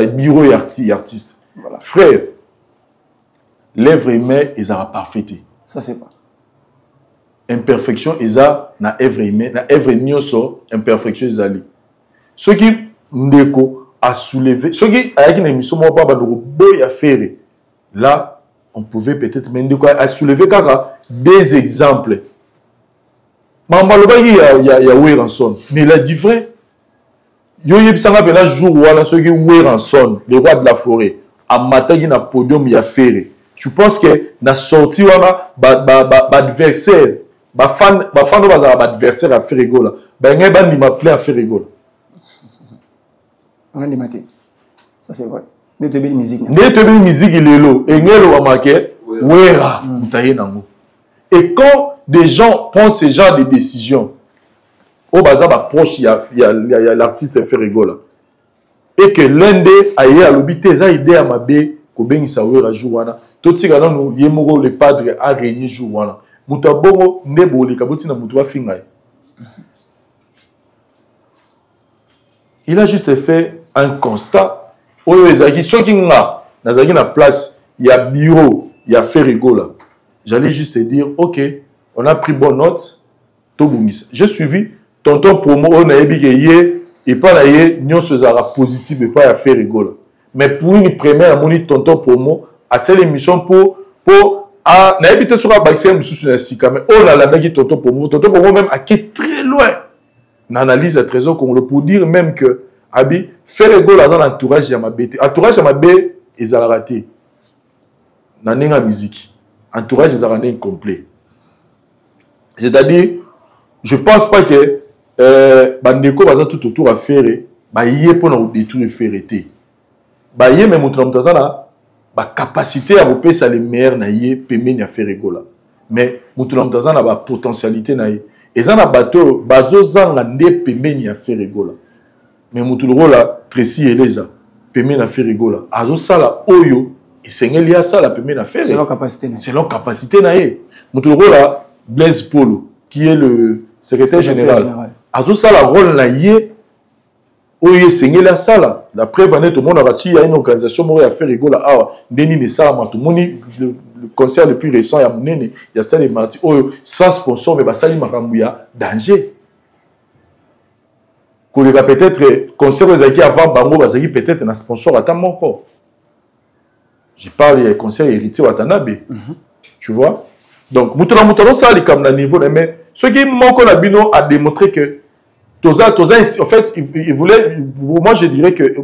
bureau et artiste. Voilà. Frère, l'œuvre humaine, ils ont parfaite. Ça, c'est pas. Imperfection, ils ont na œuvre humaine, na œuvre nyoso, imperfection, ils ont. Ceux qui, Ndeko, a soulevé, ceux qui, avec une émission, moi, pas, boy à faire. Là, on pouvait peut-être même soulever des exemples. Il y a Weranson. Mais il a dit vrai. Il y a un jour où il y a Weranson, le roi de la forêt. À Matagi, na podium, il y a Ferré. Tu penses que na sorti, adversaire, fan adversaire à Ferrigola. Il y a un appelé à Ferrigola. Ça, c'est vrai. N'est-ce pas musique? Musique, il est là. Et il a marqué, et quand des gens prennent ce genre de décisions, au bazar proche, il y a l'artiste Ferrigola. Et que l'un des aïe à l'obité, ça idée à ma bé, qu'on béni sa ouera jouana. Tout ce que nous yemoro le padre a régné jouana. Mutabongo nebo le kaboti na mutuwa fingaï. Il a juste fait un constat. Ceux qui ont na place, il y a bureau, il y a Ferrigola. J'allais juste te dire, ok, on a pris bonne note. J'ai suivi tonton promo, on a dit et pas là, nous sommes positifs et pas à Ferrigola. Mais pour une première, on a tonton promo, à cette émission pour n'a habité sur la bague, mais on a la tonton promo même à qui est très loin. N'analyse à trésor pour dire même que Abi, Ferrigola dans l'entourage de ma bête. Entourage de ma bête, ils ont raté. Dans la musique. Entourage, ils ont raté incomplet. C'est-à-dire, je ne pense pas que Bandeko va tout autour à faire. Il y a pour nous détruire Ferré. Il y a même la capacité à repérer ça les meilleurs naïe pémé à Ferrigola. Mais Moutolam Tazana a la potentialité naïe. Et ça na bateau, bazo zanga ne pémé à Ferrigola. Mais Moutoulo la Tracy Eleza, Pemé na Ferrigola. Azo sala Oyo, et Sengeli a sala Pemé na Ferrigola. C'est leur capacité. C'est leur capacité naé. Moutoulo la Blaise Polo, qui est le secrétaire général. Azo sala rôle naé, Oyo Sengeli a sala. D'après Vanet, tout le monde a reçu, il y a une organisation qui a Ferrigola. Ah, Deni ne sala, tout le monde, le concert le plus récent, il y a ça les martyrs. Oyo, sans sponsor, mais Basali Makambuya, danger. koleka peut-être concert ezaki avant bango bazaki peut-être na sponsor ata moko. Je parle des concerts héritiers Watanabe. Tu vois? Donc, Moutona, ça, comme niveau, mais ce qui manque à Bino a démontré que Toza, en fait, il voulait, moi je dirais que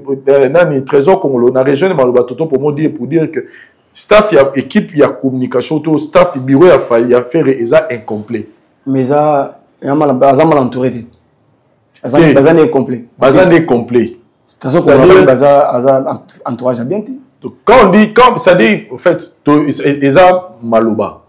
dans Trésor Congolo, dans la région de Malobatoto, pour dire que staff, équipe, il y a communication, staff, bureau, il y a fait, et ça incomplet. Mais ça, il y a mal entouré. Ça n'est incomplet. Ça n'est complet. C'est-à-dire que entourage bien. Donc, quand on dit, ça dit, en fait, Eza Maloba,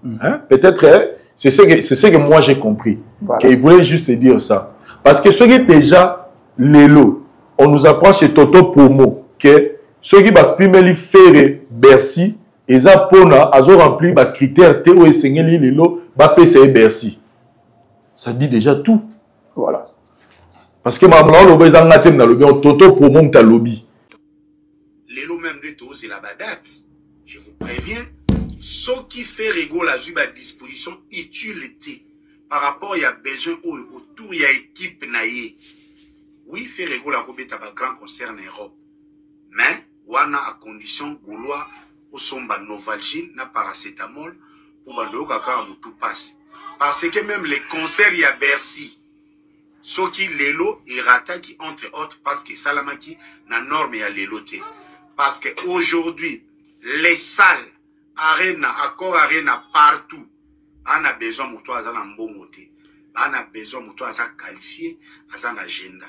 peut-être, c'est ce que moi j'ai compris. Voilà. Il voulait juste dire ça. Parce que ce qui est déjà, Lélo, on nous apprend chez Toto Promo, que ce qui va faire Bercy, Eza Pona, Azo rempli les critères Théo et Sengeli Lélo, va payer Bercy. Ça dit déjà tout. Voilà. Parce que maintenant, le lobby, Toto Promo, tu as lobby. Lélo même de tous c'est la date. Je vous préviens, ce qui fait rigolo la à disposition utilité par rapport à besoin autour il y a équipe naïe. Oui, fait rigolo la robette à grand concert en Europe. Mais wana à condition gaulois au somba novalgine na paracétamol pour bando kaka mutu passe. Parce que même les concerts il y a Bercy. Ce qui Lélo et Rata qui entre autres parce que Salamaki na norme il y a Lélo té. Parce qu'aujourd'hui, les salles, arena, accord arena partout, on a besoin de toi à un bon côté. On a besoin de toi à qualifier à un agenda.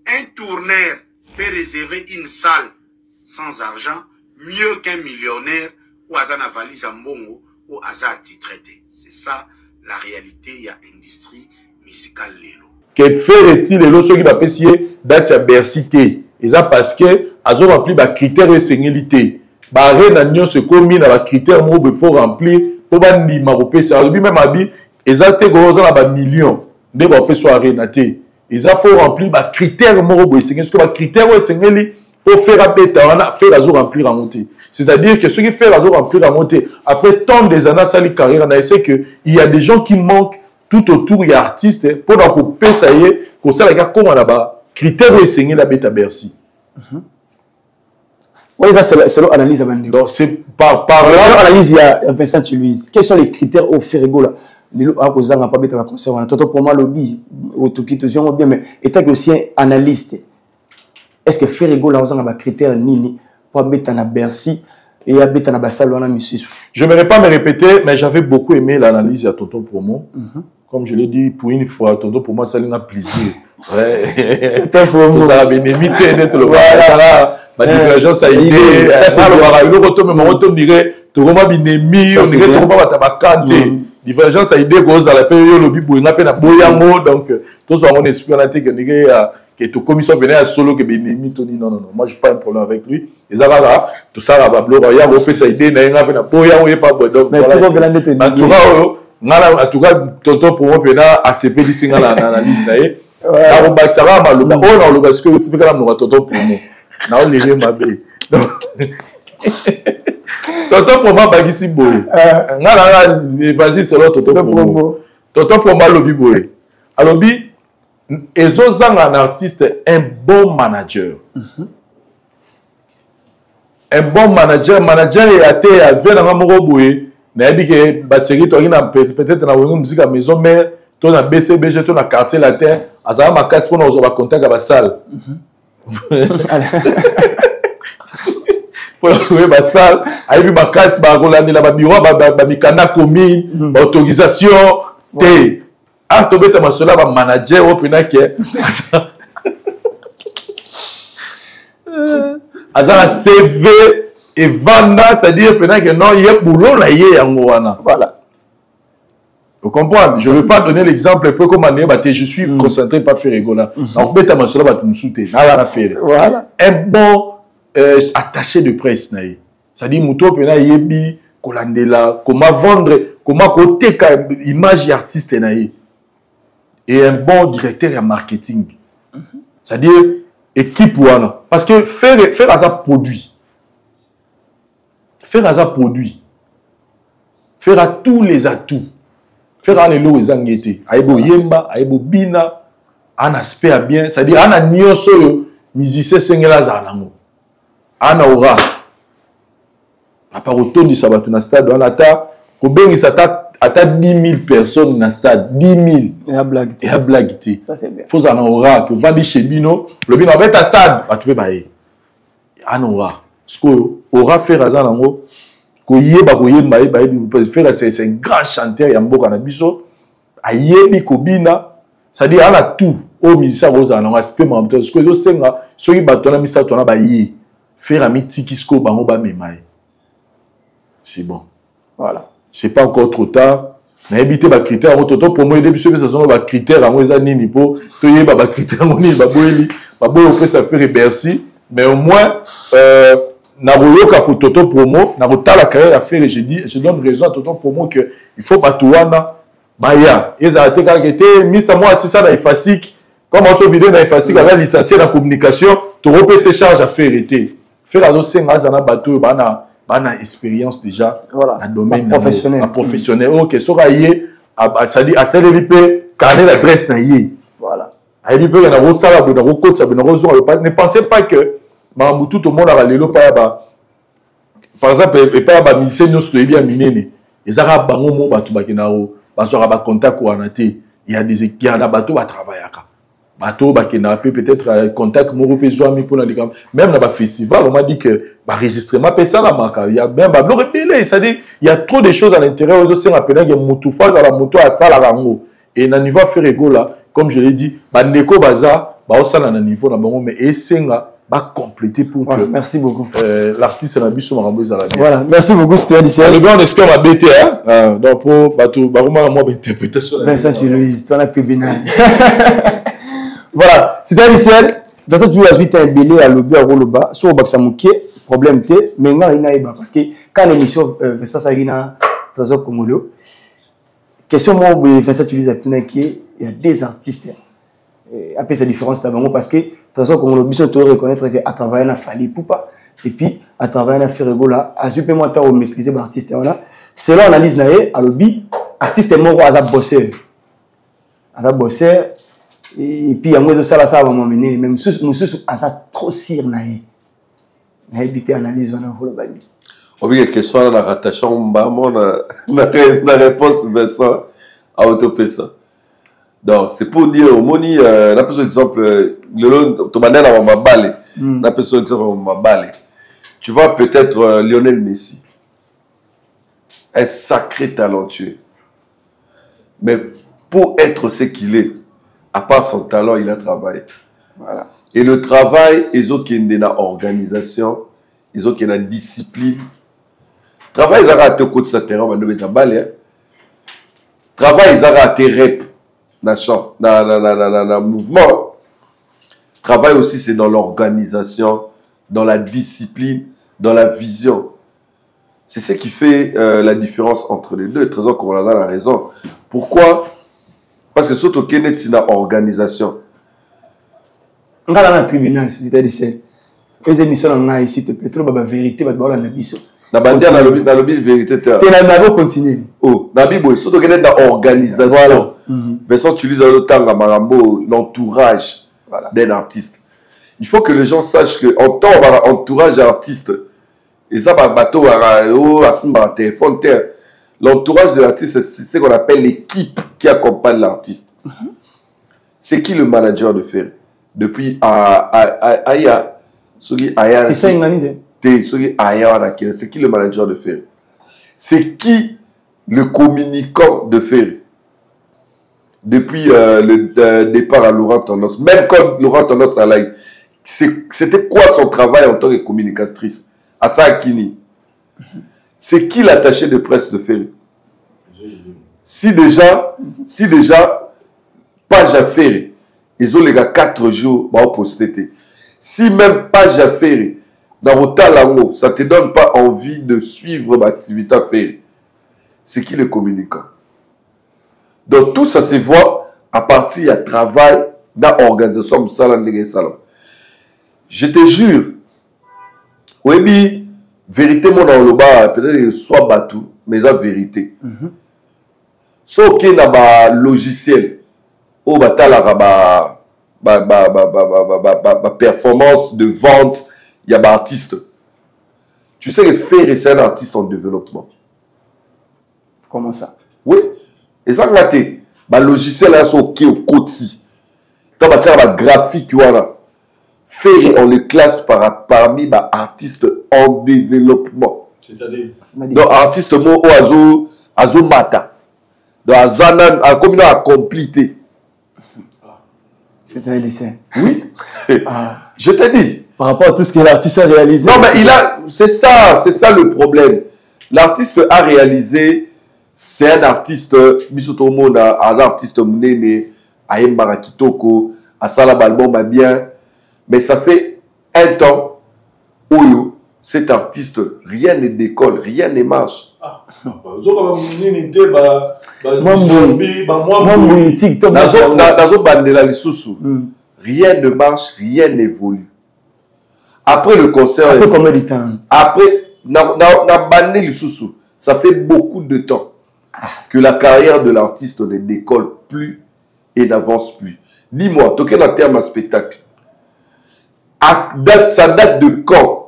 Un tourneur peut réserver une salle sans argent mieux qu'un millionnaire ou à une valise en bongo ou à un titré. C'est ça la réalité, il y a industrie musicale Lélo. Que ferait-il Lélo ceux qui va payer date à Bercy? Et ça parce que ils ont rempli les critères de sécurité. Les gens se commis dans les critères qu'il faut remplir pour les gens. Même ils ont des millions de gens. Ils ont rempli les critères de sécurité. Les critères de sécurité pour faire remplir la montée. C'est-à-dire que ceux qui font remplir la montée, après tant des années, ça les carrières, on a essayé qu'il y a des gens qui manquent tout autour, il y a artistes, pour qu'on paye ça y est, comme ça, regarde comment là-bas, critères de sécurité la bête à Bercy. Oui, ça c'est l'analyse à Bandé. Donc c'est par l'analyse, il y a Vincent Louise. Quels sont les critères au Ferrego là? Les gens n'ont pas bête à concert. On a tout pour moi lobby, au tout qui te dit bien, mais étant que aussi un analyste, est-ce que Ferrego là, on a des critères nini pour bête à Bercy et à bête à Bassal, on a mis. Je ne vais pas me répéter, mais j'avais beaucoup aimé l'analyse à Toto Promo. Comme je l'ai dit, pour une fois, Toto pour moi, ça lui a plaisir. Ouais. Tout ça, bénémité, d'être le voilà. La divergence a idée. Ça, c'est le retour, mais retour dirait, tu vas binemi, on dirait, tu vas tabakante. Divergence a idée, cause à la période, le bibo, il n'a pas de boyamo, donc, tout ça, mon esprit, on a été que tu commission venait à solo, que binemi, tu dis non, moi, je n'ai pas un problème avec lui. Et ça va là, tout ça, là, il y a un peu ça idée, il y a un peu de boyamo, il n'y a pas de boyamo. Mais en tout cas, Toto pour moi, il y a ACP qui est l'analyse. Ça va mal. On a le parce que tu peux quand même Toto pour moi. Non, les gens m'appellent. Toto pour moi, c'est ici boy. L'évangile c'est l'autre Toto pour moi. Toto pour moi, lobby boy. À lobby, ils ont un artiste, un bon manager. Un bon manager est à terre, à venir dans mon boy. Mais dit que Basseri peut-être dans une musique à maison mère, ton a BCBG, ton a quartier la terre, à ça ma casse pour nous avoir contact avec la salle. Pour trouver ma salle, avec ma casse, ma Rolande, la bureau, ma mikana commis, ma autorisation, té. Ah, tu bête ma sola, ma manager, au pena qui est. À ça CV. Et Vanda, c'est-à-dire que non, il y a boulot là, il y a un voilà. Vous comprenez? Je ne veux pas donner l'exemple un peu comme je suis concentré par faire rigoler. Donc, un bon attaché de presse, c'est-à-dire Mouto Pena Yebi, Kolandela, comment vendre, comment côté image artiste et un bon directeur en marketing. C'est-à-dire équipe ouana. Parce que faire à ça produit. Faire à ça produit. Faire à tous les atouts. Faire à l'élo et zangete. Aïbo yemba, aïbo bina, un aspect bien, c'est-à-dire un agneau sur le musicien sengela zanango. Un aura. À part autour du sabat na stade, on a combien ça à 10 000 personnes dans le stade, 10 000. Et à blague. Et à blague. Ça c'est bien. Faut en aura que vend chez Bino, le Bino avec un stade, tu peux bailler. En aura. Ce qu'on aura fait à Zanango, c'est un grand chanteur, il y a un beau canabiso. Ayebi Kobina, c'est-à-dire on a tout. Au musicien Rosa, on a aspect mais en même temps, ce que je sais, ceux qui battent la misa, on a baillé. Faire un mythique bango ba memaye. C'est bon. Voilà. C'est pas encore trop tard. Na éviter ba critère en toto pour moi aider bisous ça sont ba critère en moi nini pour to yé ba critère ngoni ba boeli ba boyo fait ça faire Bercy mais au moins na boyoka pour toto promo na botala carrière à faire je donne raison à toto promo que il faut pas touana baya eza te ka que Mr moi c'est ça dans efasique comme on vidéo dans efasique avec licencié dans communication to repé ses charges à faire été faire la dossier ngazana bateau bana expérience déjà voilà. Dans le domaine professionnel. Professionnel. Ok, ça va y ça dit à celle de carnet d'adresse naïe. Voilà. À l'IP il y a un salle à bout côte ça ne pensez pas que tout le monde a l'élo pas par exemple et pas ba musicien nous se bien minene. Les arabes bango mo batu bakinao ba so ba contact ko anati il y a des équipes na bateau ba travailler ka. Bateau bakina peut-être contact mo repezo ami pour les même dans ba festival on m'a dit que ba enregistrement personne na marque il y a même ba blog télé c'est-à-dire il y a trop de choses à l'intérieur de c'est appelé que mutu phase à la moto à sala rango et na niveau faire ego là comme je l'ai dit ba ndeko baza ba osala na niveau na bango mais esenga ba compléter pour voilà, que merci beaucoup l'artiste na biso marambo ezala bien voilà merci beaucoup c'était Adissel le bien on espère ma BTA donc pour bateau ba moi interprétation Vincent Louise toi la tribunal voilà, c'était Adissel. Dans cette journée, tu as un belé à l'obé à Roloba. Sur le Baksamouké, problème T. Mais moi, il y a parce que quand l'émission Vincent Sarina, Trésor Congolo, question moi, Vincent Louise a tourné il y a des artistes. Après, c'est différent parce que Trésor Congolo, il faut reconnaître qu'à travers un Fali Poupa, et puis à travers un Ferregola, à super moi, tu as maîtrisé l'artiste. Selon l'analyse, à l'obé, artiste est mort à bosseur. À bosseur. Et puis, moi, ça va m'amener. Même si à ça, trop sire, na évité analyse, on a voulu bannir. On dit que soit la rattachant, la réponse, Vincent, à Autopessa. Donc, c'est pour dire, au moni, on a besoin d'exemple, tu m'as dit, on m'a balé. On a besoin d'exemple, on m'a balé. Tu vois, peut-être Lionel Messi, un sacré talentueux. Mais pour être ce qu'il est, à part son talent, il a travaillé. Voilà. Et le travail, ils ont qu'il y a une organisation, ils ont qu'il y a une discipline. Travail, ils ont raté au côté de sa terrain, on va nous balai. Travail, ils ont raté rep dans le mouvement. Travail aussi, c'est dans l'organisation, dans la discipline, dans la vision. C'est ce qui fait la différence entre les deux. Trésor Corona a raison. Pourquoi? Parce que surtout qu'il y a une organisation. On a un tribunal, c'est-à-dire les émissions on a ici, tu peux trouver la vérité, tu vas mission. Dans le but vérité, tu as continué. Oh, dans le but, surtout qu'il y a une organisation. Vincent, tu utilises l'entourage d'un artiste. Il faut que les gens sachent qu'en tant qu'entourage d'artiste, et ça, bateau, téléphone, l'entourage de l'artiste, c'est ce qu'on appelle l'équipe qui accompagne l'artiste. C'est qui le manager de Ferry? Depuis Aya, c'est qui le manager de Ferry? C'est qui le communicant de Ferry? Depuis le départ à Laurent Tendance, même quand Laurent Tendance a live, c'était quoi son travail en tant que communicatrice? Assa Akini. C'est qui l'attaché de presse de Ferry? Si déjà, page à Ferry, ils ont les gars 4 jours pour poster. Si même page à Ferry, dans votre langue, ça ne te donne pas envie de suivre l'activité à Ferry, c'est qui le communicant? Donc tout ça se voit à partir du travail dans l'organisation de Salon. Je te jure, oui, vérité, mon enloba, peut-être soit battu, mais la vérité. Sauf qu'il y a un logiciel, au batal performance de vente, il y a un artiste. Tu sais que Ferré, c'est un artiste en développement. Comment ça? Oui. Et ça, le logiciel là, c'est OK au côté. Dans le graphique, voilà. Ferré, on le classe parmi les artistes en développement. C'est-à-dire? Donc, artiste, moi, Azo Mata. Donc, comme il a complété. C'est un lycée. Oui. Je t'ai dit. Par rapport à tout ce que l'artiste a réalisé. Non, mais c'est ça le problème. L'artiste a réalisé, c'est un artiste, un artiste Mounene, Aïm Barakitoko, Asala Balbon bien, mais ça fait un temps où cet artiste, rien ne décolle, rien ne marche. Rien ne marche, rien n'évolue. Après le concert, après combien de temps? Après, ça fait beaucoup de temps que la carrière de l'artiste ne décolle plus et n'avance plus. Dis-moi, tu as un terme à spectacle. Ça date de quand?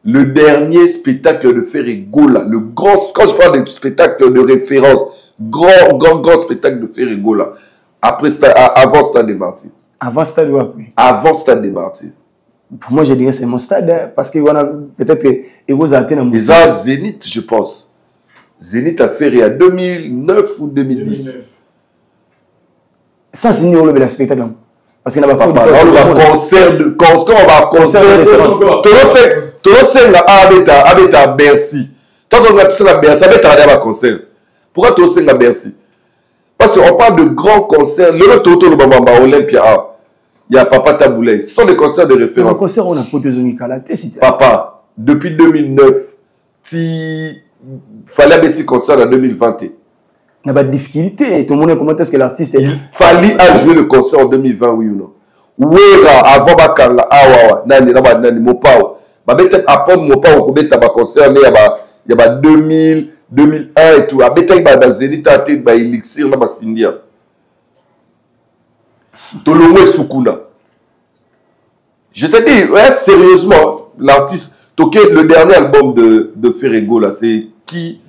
Le dernier spectacle de Ferré Gola, le grand, quand je parle de spectacle de référence, grand spectacle de Ferré Gola, avant Stade des Martyrs. Avant Stade ou après? Avant Stade des Martyrs. Pour moi, je dirais que c'est mon stade, hein, parce que peut-être que vous avez un déjà Zénith, je pense. Zénith a fait à 2009 ou 2010. Ça, c'est le spectacle. Parce qu'il n'y a pas de concert de à Bercy. Tant qu'on a tout ça à Bercy, ça va être à concert. Pourquoi tout ça à Bercy? Parce qu'on parle de grands concerts. Le Toto, le Bamba, Olympia. Il y a Papa Taboulay. Ce sont des concerts de référence. Les concerts, on a Potézoni Kalaté. Papa, depuis 2009, il fallait un petit concert en 2020. Il n'y a pas de difficulté. Tout le monde comment est-ce que l'artiste est. Il fallait jouer le concert en 2020, oui ou non? Ouera, avant Bakanga, Nani, Mopao. Après Mopao, il y a un concert, il y a 2000, 2001 et tout. Après, il y a un Zénith, il y a un Elixir, il y a un Sindia. Tolomé Sukuna. Je te dis, ouais, sérieusement, l'artiste, le dernier album de Ferrego, là, c'est Qui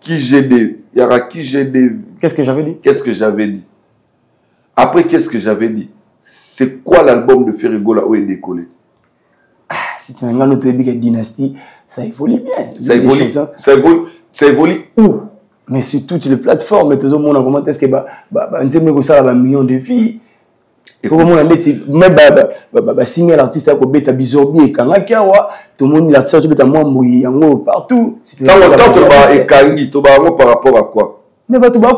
GD. Il y aura Qui GD. Qu'est-ce que j'avais dit? Qu'est-ce que j'avais dit? Après, qu'est-ce que j'avais dit? C'est quoi l'album de Ferrego, là, où il est décollé? Si tu regardes notre dynastie, ça évolue bien. Ça évolue où? Mais sur toutes les plateformes, tout le monde a comment est-ce que ça a un million de filles. Tout le monde a même signé l'artiste à Kobeta Bizorbi et Kangakiawa. Tout le monde a sorti de moi partout. Tant que Kangi, tu vas par rapport à quoi? Mais tu vas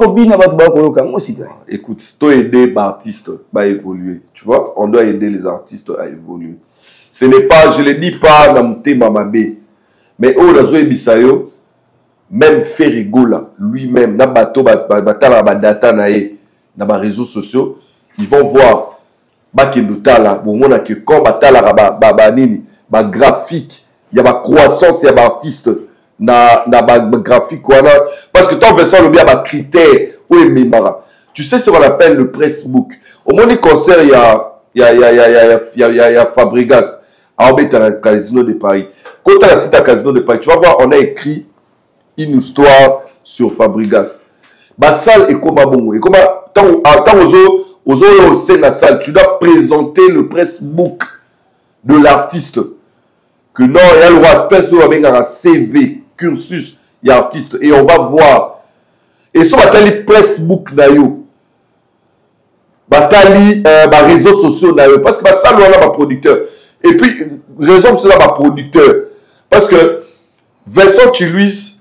écoute, tu dois aider les artistes à évoluer. Tu vois, on doit aider les artistes à évoluer. Ce n'est pas, je ne le dis pas dans mon thème Mamabé, mais au Razoé Bissayo, même Ferrego là, lui-même, dans les réseaux sociaux, ils vont voir graphique, il y a ma croissance, il y a artiste, graphique, parce que tant que le bien critère, tu sais ce qu'on appelle le pressbook. Au moins, les concerts, il y a Fabregas, à la Casino de Paris. Quand tu as la cité à Casino de Paris, tu vas voir, on a écrit une histoire sur Fabregas. Ma salle est comme bon. Et comme aux la salle, tu dois présenter le pressbook de l'artiste. Que non, il y a le roi un CV, cursus, il y a artiste. Et on va voir. Et ça, on va le pressbook d'ailleurs. Batali, réseaux sociaux d'ailleurs. Parce que ça, on a un producteur. Et puis, raison pour cela, ma producteur. Parce que Vincent Chiluis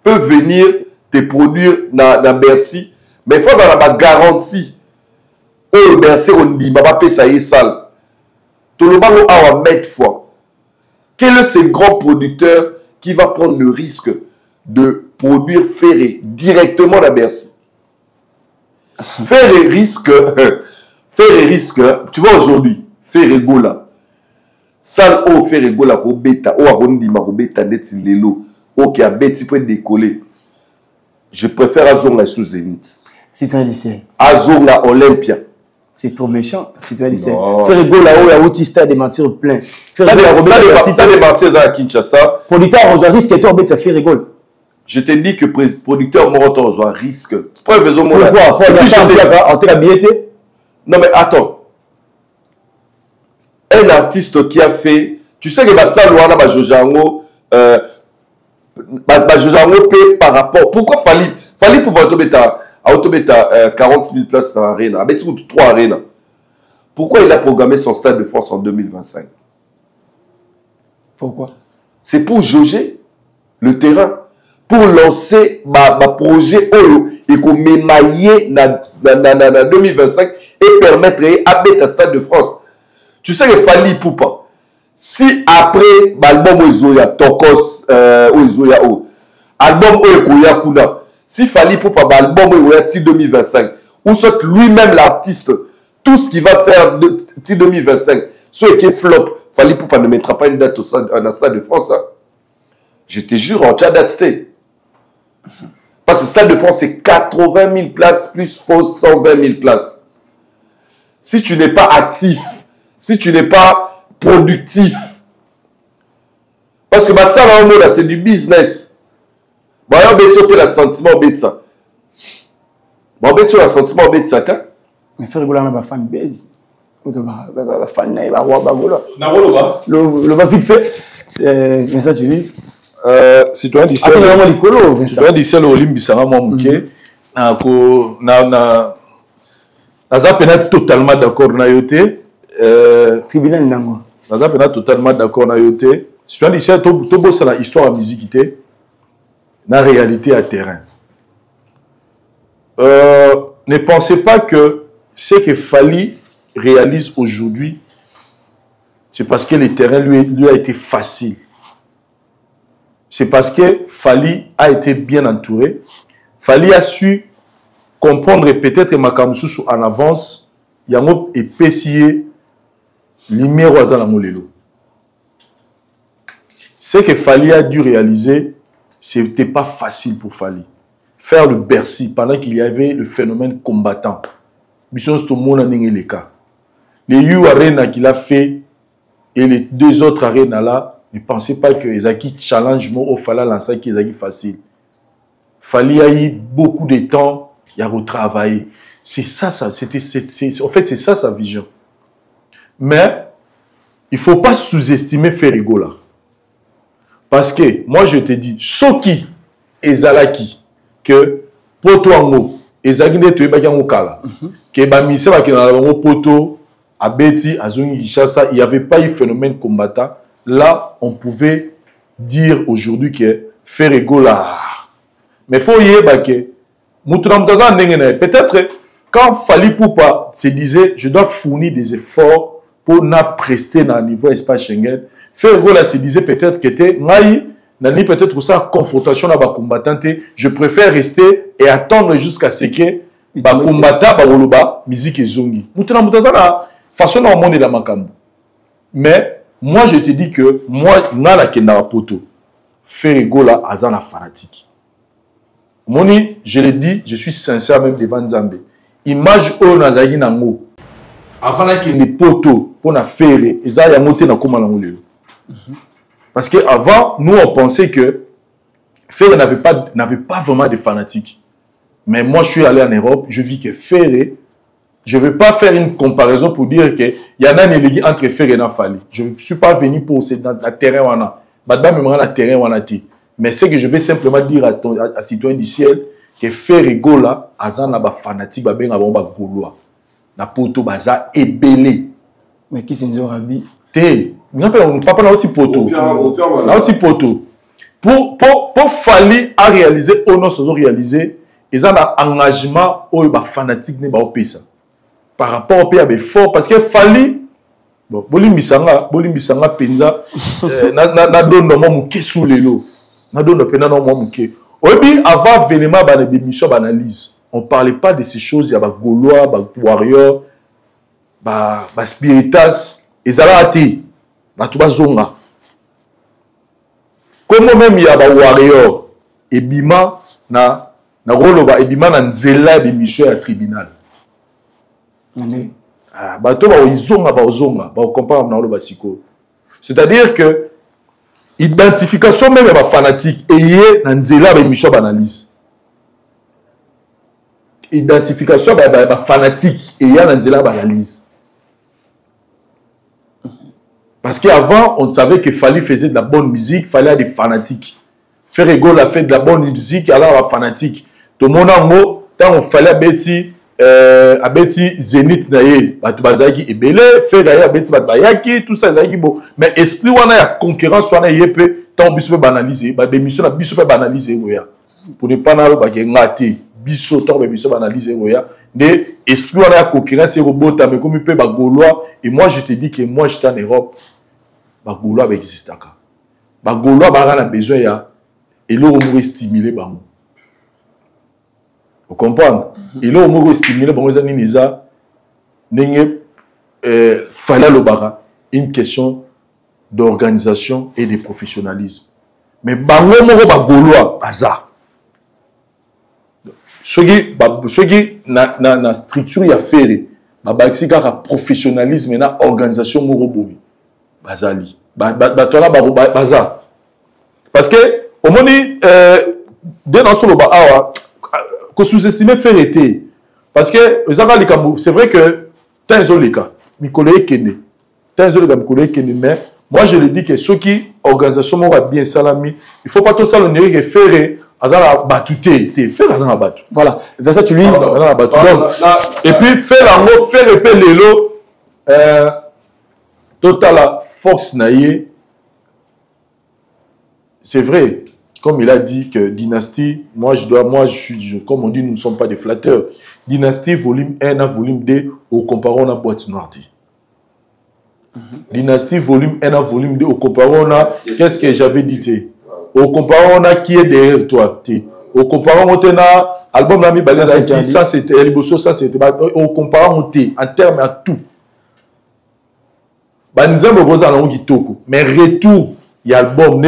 peut venir te produire dans Bercy, mais il faut avoir la garantie. Oh, Bercy, on dit, ma pape, ça y est, sale. Tout le monde a un mètre fois. Quel est ce grand producteur qui va prendre le risque de produire Ferré directement dans Bercy? Ferré risque, tu vois aujourd'hui, Ferré Gola. Sal o Ferrego la robeta o arondi ma robeta neti lelo o qui a beti peut décoller. Je préfère Azonga sous Zénith. C'est un lycée. Azonga Olympia. C'est trop méchant. Citoyen 17. Faire rigolo là-haut, il y a autiste des mentir plein. Faire des mentir à Kinshasa. Producteur, on risque et toi, ça fait rigolo. Je te dis que producteur Moroto on risque. Pourquoi on t'a billetté? Non mais attends. Un artiste qui a fait, tu sais que Bassalouana Bajojango paye par rapport. Pourquoi Fali pour Autobeta 40 000 places dans l'arène, avec 3 arènes. Pourquoi il a programmé son Stade de France en 2025? Pourquoi? C'est pour jauger le terrain, pour lancer ma projet et qu'on m'émailler dans 2025 et permettre à mettre un Stade de France. Tu sais que Fali Poupa, si après l'album Ozoya, Tokos Ozoya, album Ozoya Kuna, si Fali Poupa, l'album Ozoya 2025, ou soit lui-même l'artiste, tout ce qu'il va faire de 2025, ce qui est flop, Fali Poupa ne mettra pas une date au Stade de France. Hein. Je te jure, en Tchad date. Parce que le Stade de France, c'est 80 000 places plus fausse 120 000 places. Si tu n'es pas actif, si tu n'es pas productif, parce que ça, là, c'est du business. Bon, on va le sentiment de ça. Bon, on va le sentiment de ça. Mais faire rigoler à ma fan base. Fan le va vite fait. Mais ça, tu dis. Citoyen d'ici, le Olimbi Sara Mouké, naza pena totalement d'accord na yote. Tribunal nango. Naza pena totalement d'accord na yote. Citoyen d'ici, to bossa la histoire à musique na réalité à terrain. Ne pensez pas que ce que Fali réalise aujourd'hui, c'est parce que le terrain lui a été facile. C'est parce que Fali a été bien entouré. Fali a su comprendre peut-être Makamoussou en avance. Il y a un épicier numéro à Molelo. Ce que Fali a dû réaliser, ce n'était pas facile pour Fali. Faire le Bercy pendant qu'il y avait le phénomène combattant. Les U Arena qu'il a fait et les 2 autres arénas là, ne pensez pas que Ezaki challenge au Fala lancer qui est facile. Fali a eu beaucoup de temps, il a retravaillé. C'est ça, en fait, c'est ça sa vision. Mais il ne faut pas sous-estimer Ferrigo là. Parce que moi je te dis, Soki Ezalaki, que Potoango, Ezaki ne te bagango kala, que Bamise va que Poto, Abeti, Azungi Kishasa, il n'y avait pas eu phénomène combattant. Là, on pouvait dire aujourd'hui que Ferrigo là. Mais il faut y aller que peut-être quand Fali Poupa se disait je dois fournir des efforts pour ne prester dans le niveau espace Schengen, Ferrigo là se disait peut-être que peut-être ça confrontation avec les combattants, je préfère rester et attendre jusqu'à ce que les combattants ba musique et zongi. Façon dans le monde dans makambo. Mais moi, je te dis que moi, na kenda poto, Ferrigo là, azana fanatique. Moni, je le dis, je suis sincère même devant Nzambe. Image o nazagi nango. Avant que les potos pour na faire, ils a monté na koma nango lelo. Parce que avant, nous on pensait que Ferré n'avait pas vraiment de fanatiques. Mais moi, je suis allé en Europe, je vis que Ferré. Je ne veux pas faire une comparaison pour dire qu'il y en a un élégué entre Ferré et Fali. Je ne suis pas venu pour le terrain. Mais c'est que je vais simplement dire à citoyen du ciel que Ferré Gola, Azan n'a pas fanatique, ben a bomba Gaulois. Na poto baza ebelé. Mais qui s'en rabi? Té, on papa na oti poto. Na oti poto. Pour Fali à réaliser ou non sans réaliser, ils ont un engagement ou ba fanatique ne ba opesa. Par rapport au PAB fort, parce que Fali, bon, Bolimbisanga penza, na donne no mouké sous les lots, na donne pena no mouké. Obi avant vénément ba d'émission d'analyse, on parlait pas de ces choses, il y a ba Gaulois, ba warrior, ba spiritas, ezalati, ba tuba zonga. Comment même il y a ba warrior, et bima na rolo ba et bima na nzela d'émission à tribunal. bato baizonga comprendre na lo basiko. C'est-à-dire que identification même ba fanatique et na nzela ba émission d'analyse. Identification ba fanatique et na nzela ba analyse. Parce qu'avant, on savait que Fally faisait de la bonne musique, Fally a des fanatiques. Ferrego a fait de la bonne musique, alors la fanatique. Tout le monde en mot, quand on fallait à Betty Zénith naye, Batubazaki et Belé, Ferrego à Betty Batbayaki, tout ça, bon. Mais esprit, on a la concurrence, on a yépé, tant biso peut banaliser, bah des missions, biso peut banaliser, ouais. Pour ne pas n'aller bah qui ngati, biso, tant biso banaliser, ouais. Mais esprit, on a la concurrence, c'est robot, mais comme il peut bah Gaulois, et moi je te dis que moi j'étais en Europe, bah Gaulois existe d'accord. Bah Gaulois, bah on a besoin ya. Et là, on va stimuler. Vous comprenez? Et là, on va stimuler. Il fallait une question d'organisation et de professionnalisme. Mais bango moko ba Gaulois bazar. Ceux qui na structure ya faire ba xika ka professionnalisme et na organisation moko bobi bazali. Ba tola ba bazar. Parce que au moins, dès notre loba awa, que sous-estimer faire été. Parce que c'est vrai que t'as un zolika, Mikole Kene, t'as un zolika Mikole Kene, mais moi je le dis que ceux qui organisation m'aura bien salami, il faut pas tout ça le nérique et faire azala batouté, faire azala battu. Voilà, c'est ça tu lis. Et puis faire un mot, faire épée l'élo, total force naïe. C'est vrai. Comme il a dit que Dynastie, comme on dit, nous ne sommes pas des flatteurs. Dynastie, volume 1 à volume 2, au comparant à boîte noire. Dynastie, volume 1 à volume 2, au comparant à, qu'est-ce que j'avais dit? Au comparant à qui est derrière toi? Au comparant à album d'ami basé ça c'était, ça c'était, au comparant en termes à tout. Mais retour. Il y a l'album,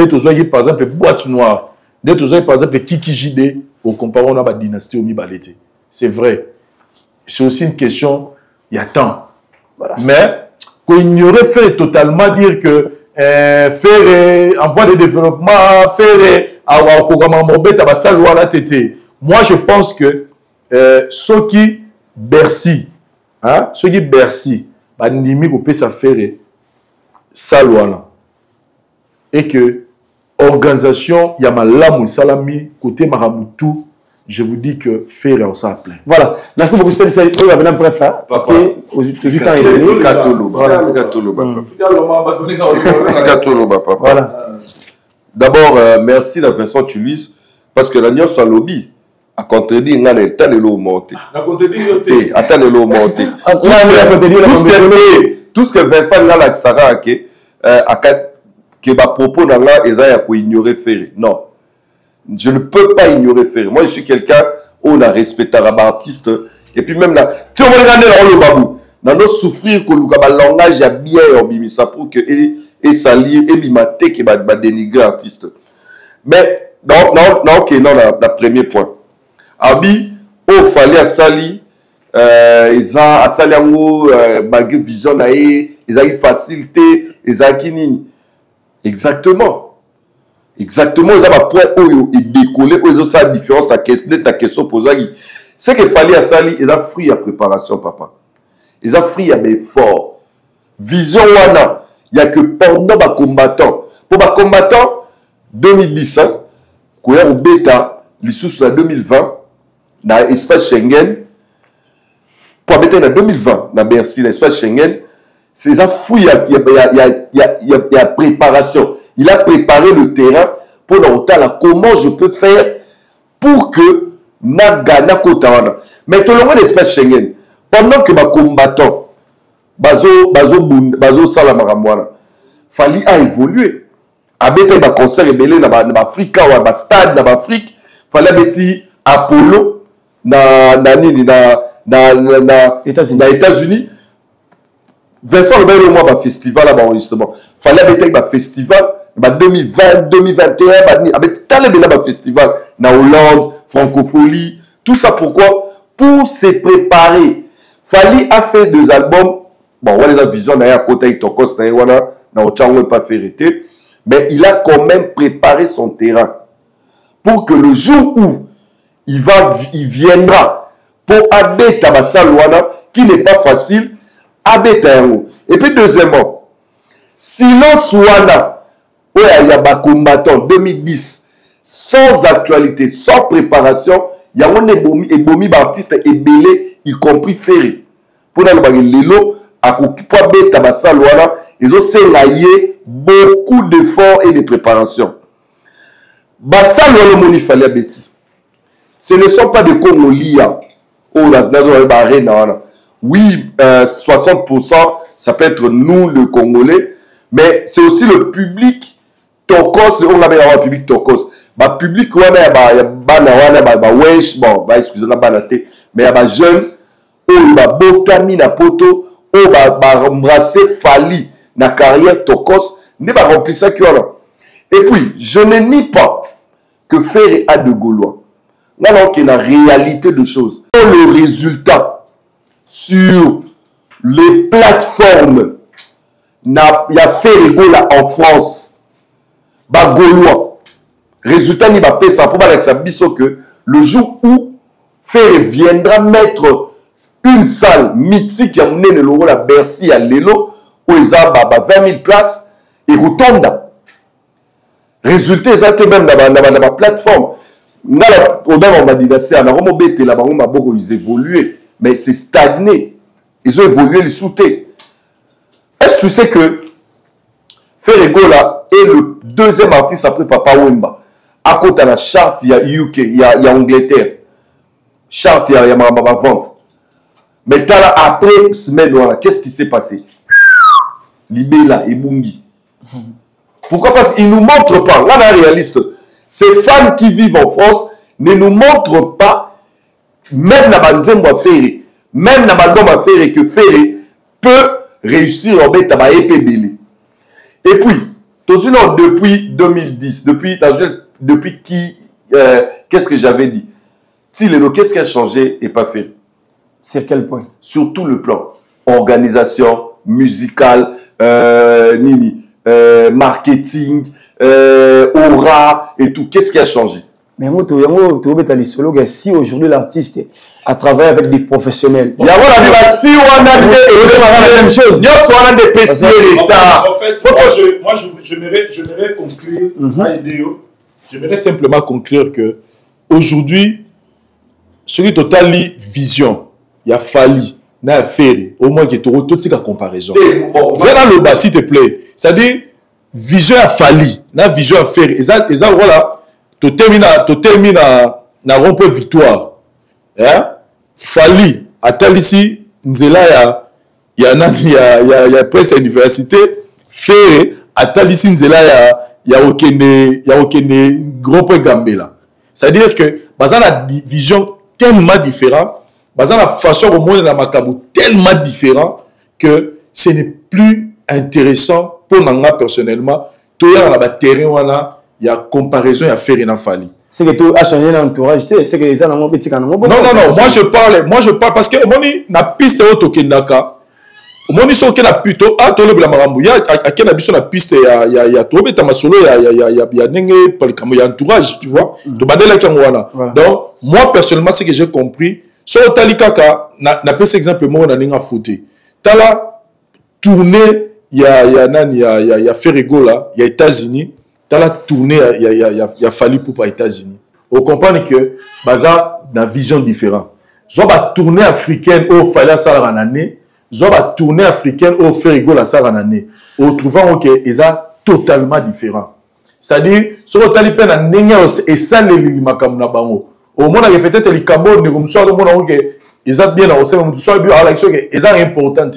par exemple, Boîte Noire, par exemple, Kiki JD, au comparant à la dynastie au Mibalete. C'est vrai. C'est aussi une question, il y a temps. Voilà. Mais, qu'on ignorait faire totalement dire que faire envoi de développement, faire moi, je pense que ceux qui Bercy, ceux qui Bercy, ça faire ça loi. Et que organisation Yamalam ou Salami côté Maraboutou, je vous dis que faire en ça plein. Voilà. Merci beaucoup. C'est parce que aux temps il est D'abord, merci la Vincent Tulis parce que la nuance à lobby a contredit ngane tanelo monté. A contredit atanelo monté. Tout ce que Vincent Ngala Xara que ma propos dans là, ils ont ignoré Ferré. Non. Je ne peux pas ignorer Ferré. Moi, je suis quelqu'un où on a respecté un artiste. Et puis même là, si on regarde dans le babou, dans nos souffrir que le langage a bien ça pour que et salir et bimaté qui va dénigrer artiste. Mais non, la premier point. Abi, au fallait à sali, ils ont à sali malgré vision ils ont une facilité, ils ont qui exactement. Exactement, ils ont un point où ils décollent, où ils ont sa différence, ta question posée. C'est qu'il fallait à Sali, ils ont fruit à préparation, papa. Ils ont fruit à effort. Vision wana, il n'y a que pendant les combattants. Pour les combattants, 2010, quand il y a un bêta, les sous en 2020, dans l'espace Schengen, pour bêta en 2020, dans Bercy, l'espace Schengen, c'est un fouille, il y a préparation. Il a préparé le terrain pour nous dire comment je peux faire pour que Nagana Kotawana. Mais tout le monde l'espace Schengen, pendant que ma combattant, Bazo Salamaramwana, fallait a évolué. Abeta ba concert rebelle na Afrique ou ba stade na Afrique, fallait beti Apollo na États-Unis. Vincent le bel mois ba festival là enregistrement. Fallait beti ba festival ba 2020, 2021 avec tant de festival na Hollande, Francophonie, tout ça pourquoi? Pour se préparer. Fallait a fait deux albums bon, on a vision à côté Tokos, na pas vérité, mais il a quand même préparé son terrain pour que le jour où il viendra pour abattre Tabasalouana, qui n'est pas facile, abattre. Et puis deuxièmement, silence Wana, où il y a des combattants 2010, sans actualité, sans préparation, il y a un ebomi d'artistes ébélés, y compris Ferry. Pour nous, Lelo, à Koukipouabé Tabasalouana, ils ont sélaillé beaucoup d'efforts et de préparation. Basalouana, il fallait bêtir. Ce ne sont pas des Congoliens. Oui, 60%, ça peut être nous, le Congolais, mais c'est aussi le public Tokos, on appelle le public Tokos. Le public, il y a wesh, bon, excusez-moi, mais il y a des jeunes, il y a Botami, na poto, il y a embrassé Fali, na carrière Tokos, ne pas remplir ça qu'il y a. Et puis, je ne nie pas que Ferry a de Gaulois. Alors qu'il y a une réalité de choses. Le résultat sur les plateformes, il y a Ferry Gola en France, bah Gaulois. Résultat, il va payer ça pour que le jour où Ferry viendra mettre une salle mythique qui a mené le logo à Bercy à Lelo, où il y a 20 000 places, et retourne. Résultat, ils ont même dans la plateforme. Ils évolué, mais c'est stagné. Ils ont évolué les sous-té. Est-ce que tu sais que Ferry Gola est le deuxième artiste après Papa Wemba? À côté de la charte, il y a UK, il y a Angleterre. Charte, il y a ma vente. Mais après semaine, qu'est-ce qui s'est passé? Libela et Bungi. Pourquoi? Parce qu'ils ne nous montrent pas. Là, on est réaliste. Ces fans qui vivent en France ne nous montrent pas, même dans le Ferry, même dans le Ferry, que Ferry peut réussir en bête à épée. Et puis, depuis 2010, depuis qui, qu'est-ce que j'avais dit? Qu'est-ce qui a changé et pas Ferry? Sur quel point? Sur tout le plan. Organisation, musicale, marketing, aura et tout. Qu'est-ce qui a changé? Mais moi, si aujourd'hui l'artiste a travaillé avec des professionnels. Il y a si on a la même chose. En fait, moi, j'aimerais conclure ma vidéo. J'aimerais simplement conclure que aujourd'hui, celui total vision, il y a Fali, il y a Ferry, au moins qu'il y ait toute cette comparaison. C'est dans le bas, s'il te plaît. C'est-à-dire, vision à Fali, na vision à Ferry. Et ça, voilà, tu termines na rond-point victoire. Hein? Fali, à tel ici, Nzela, il y a presque université. Ferry, à tel ici, Nzela, il y a aucun grand point Gambela. C'est-à-dire que, dans la vision tellement différente, dans la façon au monde de la Macabou tellement différent que ce n'est plus intéressant pour moi personnellement. Tout le monde terrain, il y a comparaison, il y a Ferry et Fali. C'est que tu as changé l'entourage, c'est que les gens ont petit canard. Non, moi je parle parce que on est na piste au Tokendaka. On est sur la plutôt à tout le Blamarambu. Il y a quel habitude la piste, il y a trouvé ta masolo, il y a n'engé pour le entourage, tu vois. De badela kangwana. Donc moi personnellement, ce que j'ai compris, sur le Talikaka, n'a pas cet exemple moi on a n'enga fouté. Tala tourné, il y a Ferry Gola, il y a États-Unis. Dans la tournée, il a fallu pour les États-Unis. On comprend que Baza a une vision différente. Ils ont une tournée africaine où il fallait ça en année. Ils ont une tournée africaine où il fallait ça en année. On trouve qu'ils sont totalement différents. C'est-à-dire, si on a une année et ça, les limakamuna bango. Au moins, peut-être les Cambodges, les Rumsois, ils sont bien dans le système. Ils sont importants.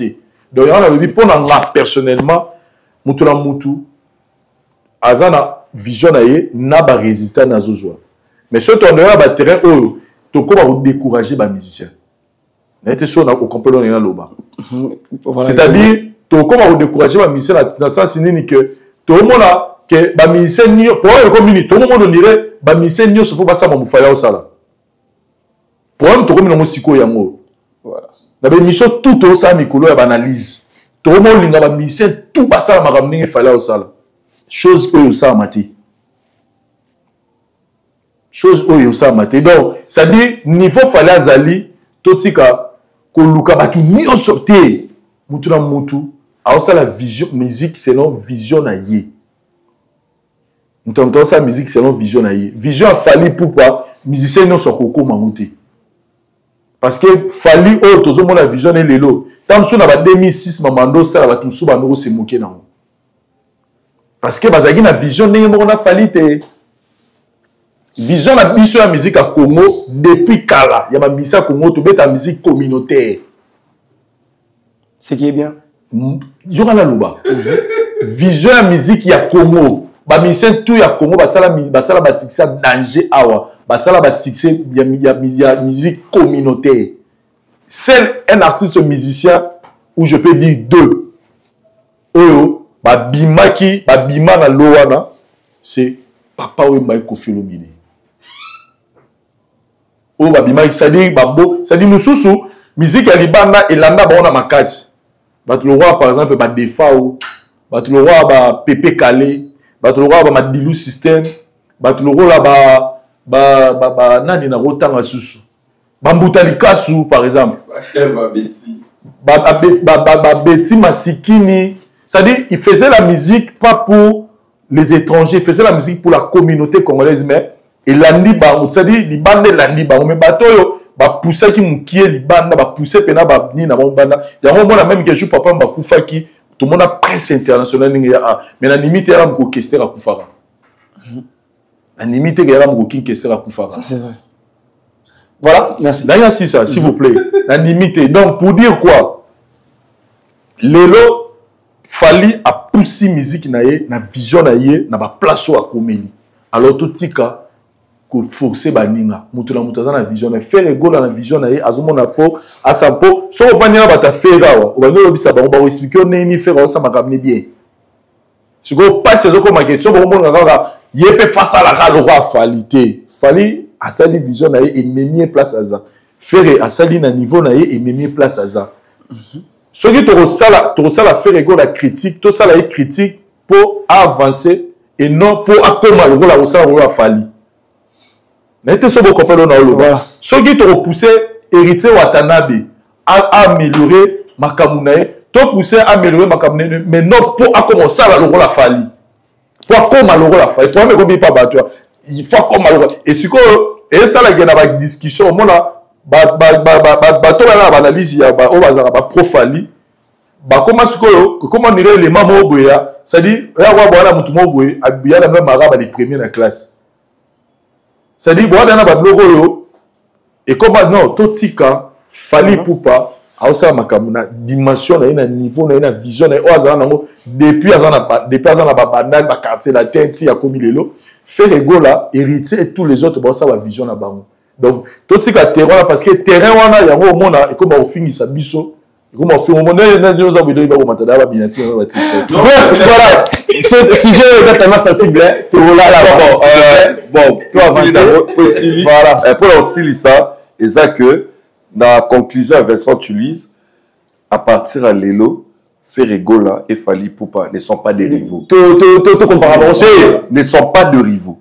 Donc, on a dit pour moi, personnellement, Moutoula Moutou. Azana vision aye na ba résultat na zozwa. Mais si on a ba terrain oyo to ko ba décourager ba musicien. Na été so na ko comprendre na loba. C'est-à-dire to ko ba décourager ba musicien na sens nini que to mona que ba musicien ni pour ko mini to mona dirait ba musicien ni so fo ba sa ba mufaya o sala. Pour to ko mini mo siko yango. Voilà. Na ba mission tout au ça mikolo ya ba analyse. to mo linga ba musicien tout ba sala makambo ndenge fallait osala chose oyo osala mati chose oyo osala mati donc ça dit niveau fallait azali totika koluka batu nyonso te mutu na mutu aosala vision musique selon vision na ye mutu sa musique selon vision na ye vision a fallu pourquoi musicien nyonso kokoma mutu parce que fallu oyo tozomona vision e lelo tamso na ba 2006 mamando sala batu su ba ndoko se moke na parce que bazaki na vision ndenge moko na fallu te vision la biso ya musique à Congo depuis kala ya ba musicien à Congo to beta musique communautaire ce qui est bien yoka na loba vision ya musique ya Congo ba musicien tout ya Congo basala ba succès danger awa basala ba succès ya musique communautaire seul un artiste musicien où je peux dire deux oyo ba bimaki ba bima na lowana c'est Papa Wemba Koffi Olomide o ba bimaki c'est-à-dire babo c'est-à-dire mususu musique ya libanda elanda ba ona makasi bato le roi par exemple ba Defao bato le roi ba Pepe Kale bato le roi ba Madilu System bato le roi ba nani na rotanga susu ba Mbuta Likasu par exemple ba Betty Masikini c'est-à-dire il faisait la musique pas pour les étrangers, il faisait la musique pour la communauté congolaise mais et landi ba c'est-à-dire libanda landi ba mais bato yo ba pousser ki mukie libanda ba pousser pena ba ni na banda ya mona même que je papa ba kufa ki tout le monde a presse internationale ninga mais la limite era mko kestera kufara la limite era mko kin kestera kufara ça c'est vrai voilà merci d'ailleurs si ça s'il vous plaît la limite donc pour dire quoi lelo fali a pousser musique na ye na vision na ye na ba place à komeli alors tout tika ko forcer baninga mutu na mutu na vision na faire égole na vision na ye azomona fo asampo so vanira bata faire wa obano obisa ba ba expliquer nini faire ça makamni bien si go passe zo ko maketo bo mona kaka yepe face à la ka lo falité fali asali vision na ye et memier place aza faire asali na niveau na ye et memier place aza ce qui te resala faire égale la critique tout ça la critique pour avancer et non pour accompagner la resala la fali n'était ce beau copain na oloba ce qui te repousser héritier Watanabe à améliorer makamunae to pousser améliorer makamunae mais non pour commencer la fali pour accompagner la fali toi mais combien pas battu il faut accompagner et ce que et ça la gena ba discussion mona bato bana banalisi ya ba obazaka ba profali ba koma sikoyo comment dire élément mo boya c'est-à-dire ya wa bwana mutu mo boye abiya na même araba les premiers na classe c'est-à-dire bwana na ba blogo yo et comment non totika fali poupa ausa makamuna dimension na niveau na vision na oza nango depuis azana ba bandal ba quartier la tête ya komi lelo faire égola héritier et tous les autres ba ça ba vision na bango. Donc, tout ce qui est terrain, parce que le terrain, il y a un moment, et comme on finit sa biso, et comme on finit, on a dit, voilà, si j'ai exactement sensible, tu es là, bon, toi, voilà, pour aussi ça, et ça que, dans la conclusion, Vincent Tulize, à partir de l'élo, Ferregola et Fali Poupa ne sont pas des rivaux. Ne sont pas de rivaux.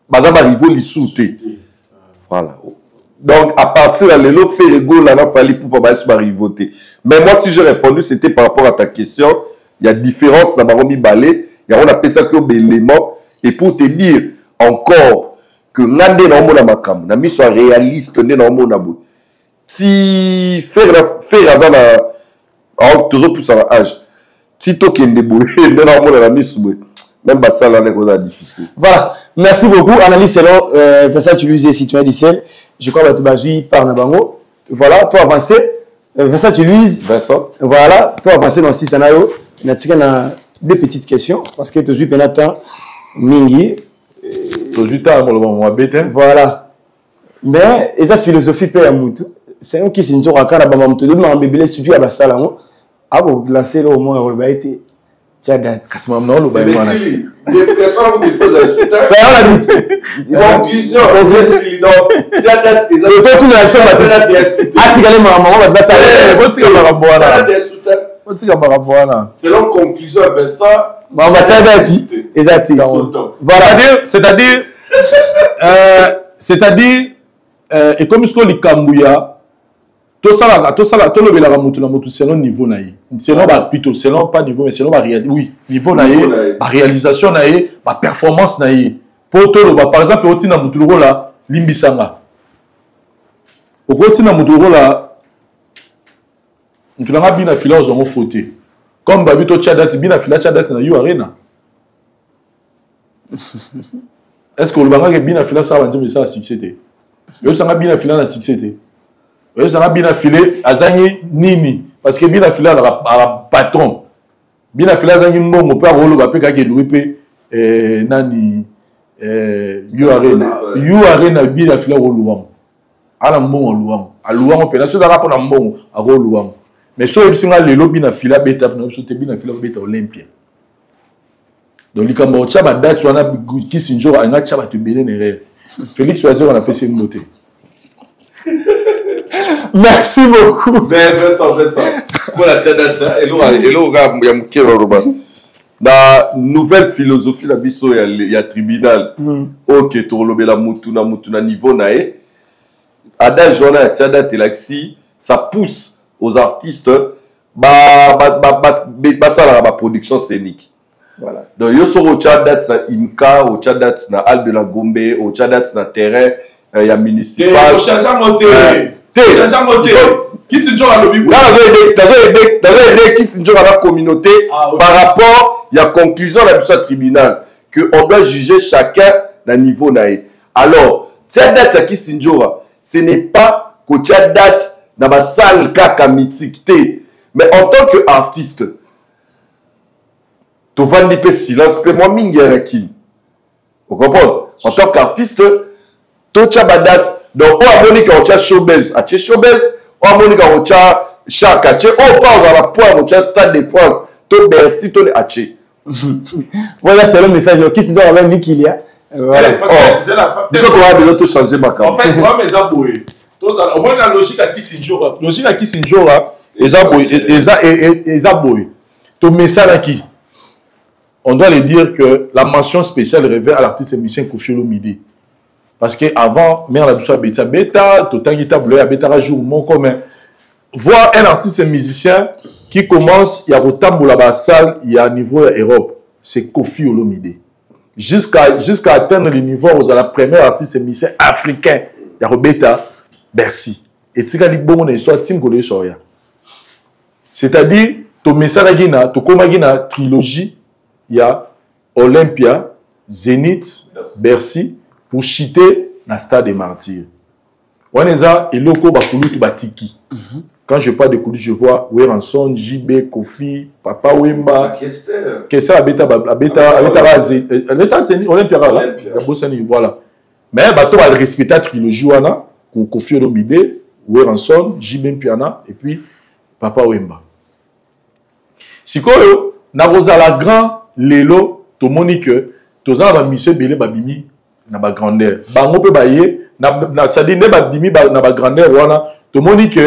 Madame Arrivo l'issouté. Voilà. Donc, à partir de l'élo, Ferrego, là, il fallait pour pas se rivoter. Mais moi, si j'ai répondu, c'était par rapport à ta question. Il y a différence dans Baromi Balé. Il y a on appelle ça comme élément. Et pour te dire encore que Nande na mona makam, na mi soit réaliste né na mona bo. Si faire avant la toujours plus à l'âge. Si to kende boye na mona na mi soube. Même ça là est difficile. Voilà. Merci beaucoup. Analyse selon Vincent Tulize, citoyen d'Issel. Je crois que tu vas jouer par Nabango. Voilà, toi avancé. Vincent Tulize. Vincent. Voilà, toi avancé dans 6 scénarios. Il y a deux petites questions. Parce que tu joues pendant Mingi. Tu joues pendant bête. Voilà. Mais, et sa philosophie peut y avoir. C'est un qui s'est dit, à Karabamamto, de m'en bébé, studio à Bassalamo. Ah, vous glacez là au moins, on va être. Tiens, date. Kassimam non, le bail. Des personnes qui font un soutien. Conclusion. Tiens, date. Tout l'action va te. Ah, tu gagnes maman, on va te battre. Faut-il que la ramboie là. otika makambo wana. Selon conclusion avec ça, on va tirer dati. Exact. Voilà, c'est-à-dire et comme ce qu'on dit Kambuya, tout ça tout le belaka mutu na mutu selon niveau na ye. Selon plutôt selon pas niveau mais selon oui, niveau na ye, réalisation na ye, performance na ye. Pour tout par exemple otina mutu là limbisanga. Otina mutu là mutu na bina fila ozo mo faute. Comme babito tchadati bina fila tchadati na you arena. Est-ce que le banga bien affilé ça va dire ça à succès? Yo ça bien affilé na succès. Yo ça bien affilé azangi nini parce que bien affilé à patron. Bien affilé azangi mbongo pe rolo ba pe ka ke loupe nani you arena bien affilé rolo wam. Ala mbongo luwam. Aluwam pe na so da rapona mbongo a rolo wam. Mais so ebisinga lelo bien affilé beta na so te bien affilé beta Olympia. Donc, il y a des dates qui sont toujours à Félix Oiseau, on a fait ses beautés. Merci beaucoup. La nouvelle philosophie, il y a tribunal. Ok, Torlobela Mutuna niveau nae. Adage, on a ça pousse aux artistes la production scénique. Voilà. Donc, il y a au Tchadat, Imka, au Tchadat, Al de la Gombe, au Tchadat, terrain, il y a municipal. Au Tchadat, qui se joue à l'objet? Qui se joue à la communauté par rapport à la conclusion de la tribunal qu'on doit juger chacun d'un niveau naïf. Alors, Tchadat qui se joue, ce n'est pas qu'au Tchadat, dans la salle kaka mythique, mais en tant qu'artiste, tu vas dire silence que moi mingi. Vous comprenez? En tant qu'artiste, tu as badat. Donc, on a monné quand tu as showbiz, on a monné quand tu as chaka, on parle à la poire, tu as Stade de France, tu as Bercy, tu as Haché. Voilà, c'est le message. Qui se doit avoir Nikilia? Voilà. Parce que c'est la fin. Je crois que tu as changer ma carte. En fait, moi, mes aboués. Au moins, la logique à qui s'injora. Logique à qui s'injora, les aboués. Ton message à qui? On doit le dire que la mention spéciale revient à l'artiste et musicien Koffi Olomide. Parce qu'avant, mère la douceur bêta, tout le temps, bêta, jour, mon commun. Voir un artiste et musicien qui commence, il y a autant de la salle, il y a un niveau Europe, c'est Koffi Olomide. Jusqu'à atteindre le niveau où la première artiste et musicien africain, il y a bêta, Bercy. Et tu as dit, bon, on est soit Tim Golé Soya. C'est-à-dire, ton message, tu as trilogie. Il y a Olympia, Zénith, Bercy, pour chiter dans le Stade des Martyrs. On est là, et loko bakulu batiki. Quand je parle de Koulou, je vois Weranson, JB, Kofi, Papa Wemba. Qu'est-ce que Olympia, voilà. Mais bateau va respecter la trilogie, Kofi Olomide, Weranson, JB Piana, et puis Papa Wemba. Si quoi, na la grand lelo to monique to za ba monsieur belé babimi na ba grandeur ba ngo pe baye na ça dit ne babimi na ba grandeur wana to monique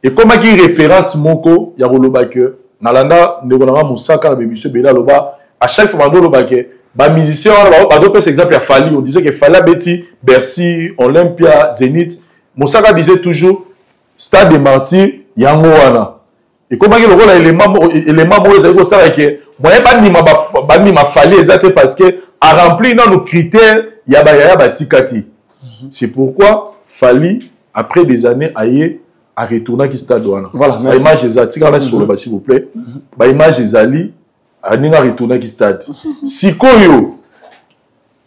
et comme qui référence moko ya koloba que na landa ndeko na musaka na monsieur belé loba à chaque fois ndo loba que ba musicien ba do pèse exemple ya Fali, on disait que Fali Betty, Bercy, Olympia, Zénith, Musaka disait toujours Stade des Martyrs yango wana. Et comment il y a l'élément où ils ont ça que moi pas ni ma Fali exactement parce que à remplir dans nos critères il y a batikati. C'est pourquoi Fali après des années a retourné qui stade douane. Voilà, merci. Image exacte sur le bas s'il vous plaît. Ba image ezali a retourné qui stade. Sikoyo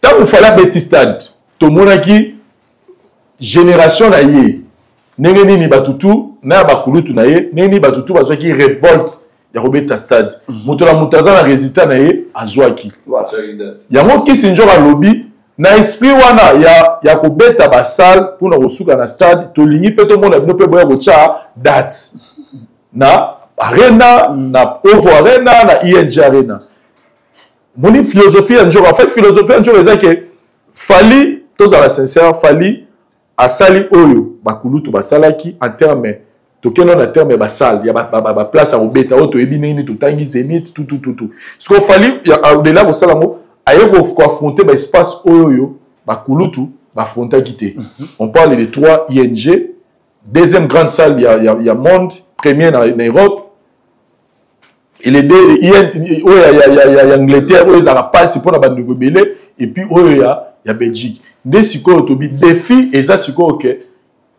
tant que Fali petit stade to monaki génération na yé nengeni ni batutu na bakulutu na ye nengeni batutu bazo ki révolte ya robeta stade moto la mutaza na résultat na ye azwaki voilà yango ki sinjora lobby na esprit wana ya kobeta ba salle pour na kosuka na stade to lingi pe to mona bino pe boya kocha date na arena na Ovo Arena na ING Arena moni philosophie njora en fait philosophie njora ezake Fali to za la sincère Fali asali oyo bakulutu basalaki en terme toke non na terme ba salle ya ba place à obeta auto ebineni to tangi zénith tout ce qu'on fallait au-delà de ça aye ko affronter ba espace oyo ba kulutu ba affronter quitter on parle de 3 ING deuxième grande salle il y a monde première en Europe et les deux il y a Angleterre où ils a passe pour la bande de belé et puis où il y a Belgique des siko to bi défi et ça siko OK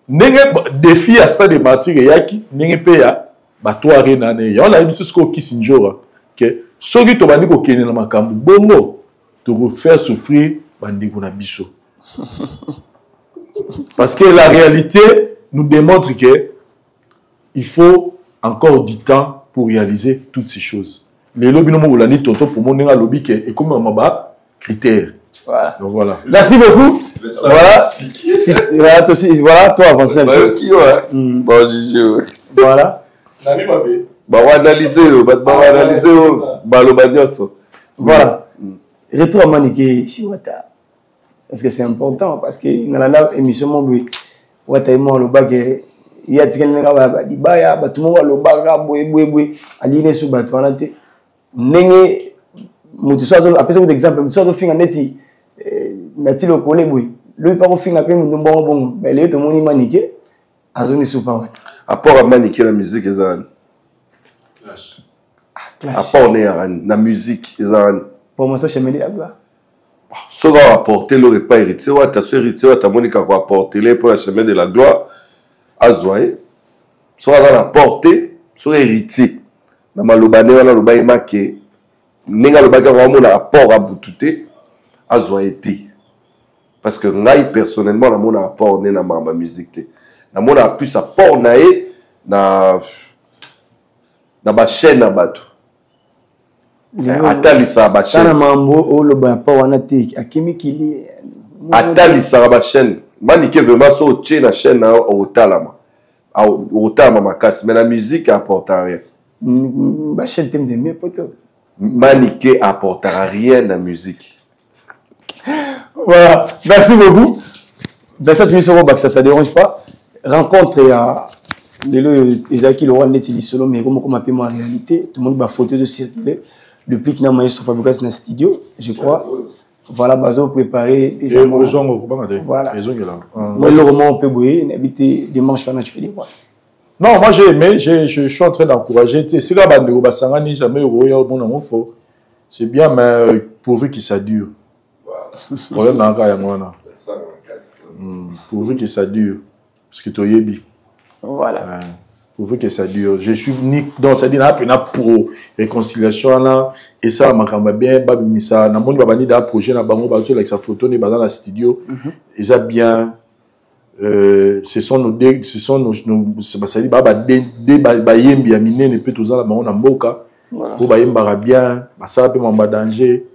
nenge défi à stade de martyr yaki nenge pe ya ba to arena ne ya on a dit ce ko kisinjora que soki to bandi ko kene na makambu bongo to refaire souffrir bandi ko na biso parce que la réalité nous démontre que il faut encore du temps pour réaliser toutes ces choses. Les lobbies nous ont dit toto pour mon néga lobby que et comme on a critères. Voilà. Donc voilà. Merci beaucoup. Voilà. Voilà, toi aussi, voilà, toi avance là. Bon, Gigi. Voilà. Nani Mbappé. Bah, on va analyser, Voilà. Retour à Maniké Chiwata. Parce que c'est important, parce que dans la émission, Wata et moi, le bac, il y a des gens qui ont tout le monde le bac, aligné sur le bateau. N'est après cet exemple, je suis un neti, nati le collègue, lui pas fin après nous bon, mais les tout le monde maniqué, à zone super. Apport à maniquer la musique, ils ont. Apport la musique, ils ont. Pour moi, ça, je me dis là. Ce qu'on va apporter le repas hérité, ou ta soeur hérité, ou ta monique va apporter les pour le chemin de la gloire, à Zoé. Ce qu'on va apporter, sur hérité. Dans ma lobane, on a lobane marqué. Nenga lobane, on a apport à boutouté, à Zoé. Parce que moi, personnellement, on a apport dans ma musique. On a plus apport dans ma chaîne à bateau. Atalisa ba chaîne. Kana mambo o lo ba pa wana te akimi kili. Atalisa ba chaîne. Mani ke vraiment so tche na chaîne na o talama. O talama makasi mais la musique apporte rien. Ba chaîne t'aime de mieux poto. Mani ke apporte rien la musique. Voilà, merci beaucoup. Ben ça tu me sauras que ça dérange pas. Rencontre à Isaki Laurent Netili solo mais comme on appelle en réalité tout le monde va photo de circuler. Depuis qu'il a maillé sur Fabrikas dans le studio, je crois. Voilà, bazo préparé. Voilà. Moi, le roman, on peut bouiller, habiter des manches à naturel. Non, moi j'ai aimé, je suis en train d'encourager. C'est là, jamais c'est bien, mais pourvu que ça dure. Pourvu que ça dure. Parce que tu es voilà. Pourvu que ça dure. Je suis venu dans cette dynamique pour réconciliation là et ça m'a bien babi ça na moni babani da projet na bango bazo avec sa photo ne dans la studio et ça bien ce sont nos ça dit baba de ba yembi ya minene peut tous la bango na mboka pour ba yemba bien ça peut m'en danger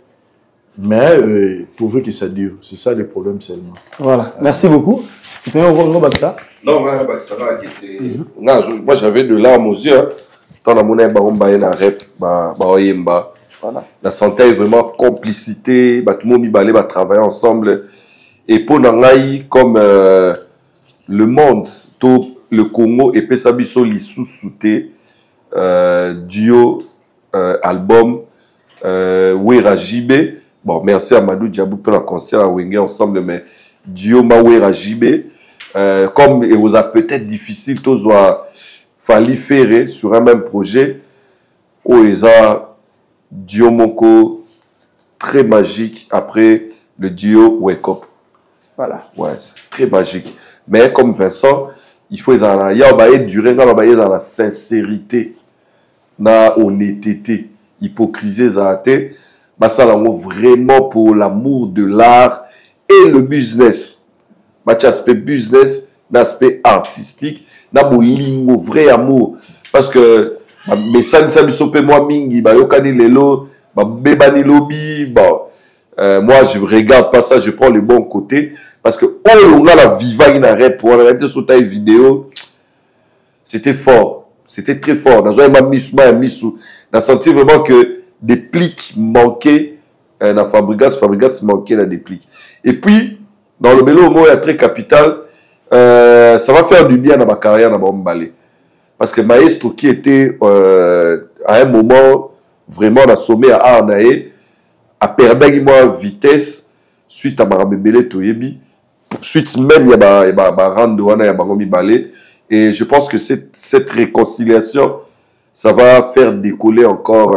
mais pourvu que ça dure, c'est ça le problème seulement. Voilà, merci beaucoup. C'était un gros Baksa. Non, moi j'avais de larmes aux yeux. Tant la monnaie, na rep, oyemba. Voilà. La santé est vraiment complicité, tout le monde va travailler ensemble. Et pour Nangaï, comme le monde, tout le Congo et Pesabiso sous-souté, duo, album, Wera Jibé. Bon, merci à Madou Diabou pour le concert à Wenge ensemble, mais duo Mawera Jibé. Comme il vous a peut-être difficile, tous fallu faire sur un même projet, où ils ont duo Moko très magique après le duo Wake Up. Voilà. Ouais, c'est très magique. Mais comme Vincent, il faut durer dans la sincérité, dans la honnêteté, hypocrisie, ça vraiment pour l'amour de l'art et le business. L'aspect business, l'aspect artistique, l'amour, vrai amour. Parce que mais ça ne s'est pas moi mingi, yokani lelo, bebani lobby, moi je regarde pas ça, je prends le bon côté parce que on a la viva in arrêt pour arrêter sur ta vidéo, c'était fort, c'était très fort. Dans un senti vraiment que des plics manquaient dans Fabrikas manquait là des plics. Et puis dans le vélo, il y a très capital, ça va faire du bien dans ma carrière dans Bombalé. parce que Maestro qui était à un moment vraiment dans le sommet à Arnae a perdu moi vitesse suite à Marabébélé Toyebi, suite même il y a Rando, il y a Bangomi Balé, et je pense que cette réconciliation ça va faire décoller encore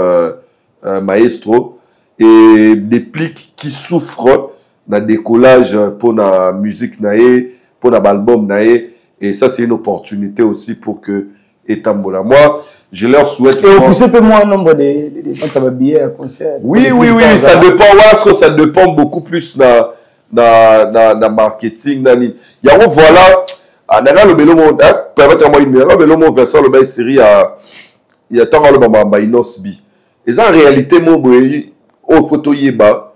Maestro et des plics qui souffrent dans le décollage pour la musique naé, pour l'album naé, et ça c'est une opportunité aussi pour que Etambola. Moi, je leur souhaite. Et vous poussez un peu moins le nombre de billets à concert. Oui, ça dépend. Ouais, ça dépend beaucoup plus dans marketing. Il y a voilà. On a le bel monde. Permettez-moi une minute. Le bel monde Vincent le bel série il y a tant le moment Inosbi. Et ça en réalité mon au photo yeba.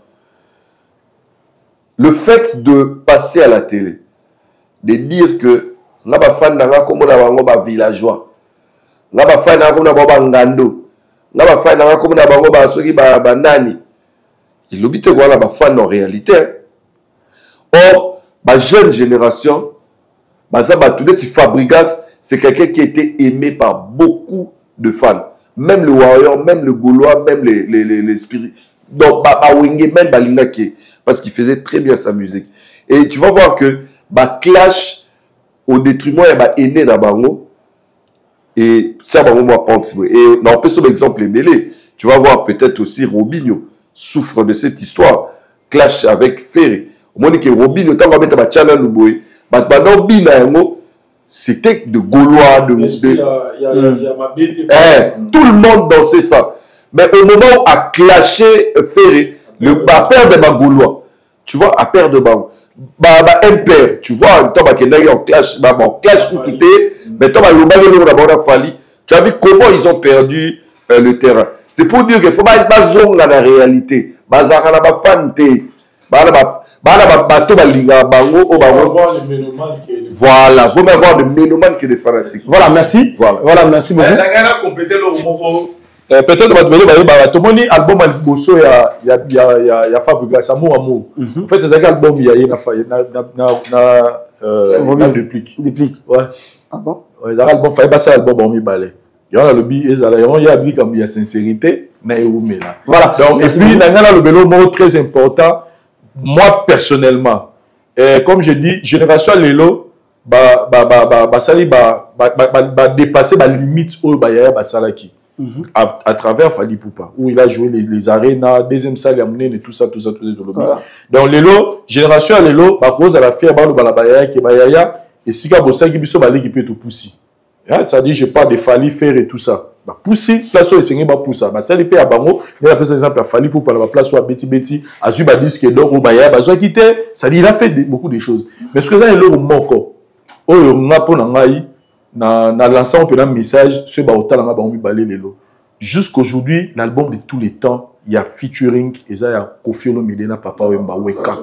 Le fait de passer à la télé, de dire que là ba fan na comme na bango ba villageois. Là ba fan na comme na ba ngando. Là ba fan na comme na bango ba soki ba nani. Il l'obite quoi là ba fan en réalité. Or, ma jeune génération, Fabregas, c'est quelqu'un qui a été aimé par beaucoup de fans. Même le Warrior, même le Gaulois, même les spirits. Donc, même Balingake, parce qu'il faisait très bien sa musique. Et tu vas voir que clash au détriment et aîné dans Bango. Et ça, Bango va prendre. Et on peut sur l'exemple mêlé. Tu vas voir peut-être aussi Robinho souffre de cette histoire. Clash avec Ferré. Au moment que Robinho, tant qu'on met un channel, c'était de Gaulois, de tout le monde dansait ça. Mais au moment où a clashé Ferré, le père de Gaulois, tu vois, à père de un père, tu vois, en clash, tout mais tu as vu comment ils ont perdu le terrain. C'est pour dire qu'il faut pas être dans la réalité. Voilà, vous m'avez voir de mélomanes que des fanatiques. Voilà, merci. Voilà, merci beaucoup. Peut-être tout le monde album Alboso il y a Fabregas Amour Amour. En fait, c'est un album il y a déplique. Ouais. Ah bon? Ouais, ça album fallait passer album on mi balé. Il y a le bi il y a bi comme il y a sincérité na eumé là. Voilà. Donc et puis dans le bélo mot très important. Moi personnellement, comme je dis, génération Lelo sali dépasser la limite au Bayaya Basalaki à travers Fali Poupa où il a joué les arénas, deuxième salle et tout ça. Voilà. Donc Lelo, génération Lelo, cause à la fière la Bayaya qui Bayaya et si ka bossa qui biso balé qui peut tout pousser. Ça dit je parle de Fali faire et tout ça. Bah pousser place où c'est ba poussa. Bah ça les à bango, il a par exemple à Fali pour la place où à Betty a su ba disque d'or au Bayaya, bah ça quitté, ça dit il a fait beaucoup de choses. Mais ce que ça est le manque. Oh on a pour ngai na lançant un message sur ba otala nga ba mi balé lelo. Jusqu'aujourd'hui, l'album de tous les temps, il y a featuring et ça il y a Koffi Olomide na Papa Wemba Weka.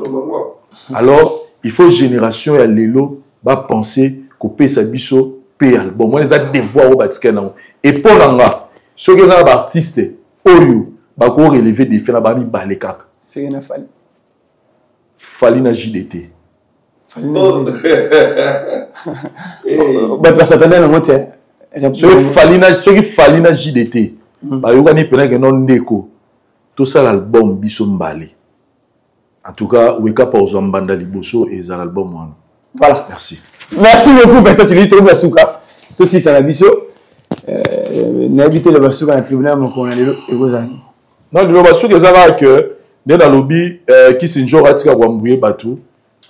Alors, il faut génération ya lelo ba penser qu'au pesa biso album moi les a devoir au batikana et pour l'anga ceux qui sont artistes oyo ba ko relever des faits na ba mi balé kaka c'est na Fali na JDT ba s'attendait na moté ceux qui Fali na JDT ba yo kani pena que non ndeko tout ça l'album biso mbalé en tout cas Weka pa ozambanda liboso et ça l'album wana. Voilà. Merci. Merci beaucoup, Pasteur Tuliste Basuka. Tout si ça la biso. N'habitez le Basuka dans le tribunal, mais on a les gros amis. Non, le Basuka, c'est là que dans le lobby, qui s'est toujours atika wambouye batou,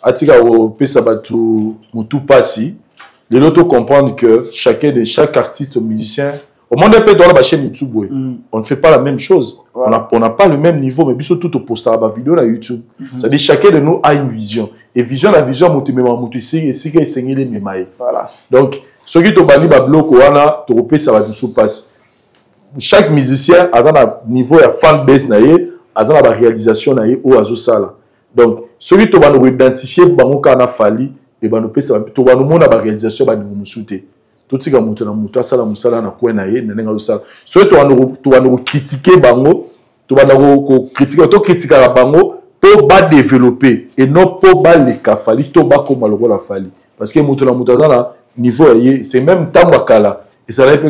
atika au pesa batou, moutou passi. Les autres comprendre que chaque artiste ou musicien, au monde peut dans la chaîne YouTube, on ne fait pas la même chose. Voilà. On n'a pas le même niveau, mais biso tout au poste à la vidéo sur YouTube. C'est-à-dire chacun de nous a une vision. Et la vision, voilà. Donc, ceux qui ont bali bloc wana, ça va nous passer. Chaque musicien a un niveau de fan base naie, a une réalisation naie ou à sala. Donc, ceux qui ont identifié bango kana fali et ba nous ça to ba nous mona ba réalisation ba nous souté. Tout ce qui a monté na muta sala musala na ko naie na nga sala. Ceux qui ont critiquer bango, to ba ko critiquer to critiquer bango. Pour bas développer et non pour bas les cafali, pour bas comme le la fali. Parce que mutu na niveau c'est même temps wakala Et ça l'a été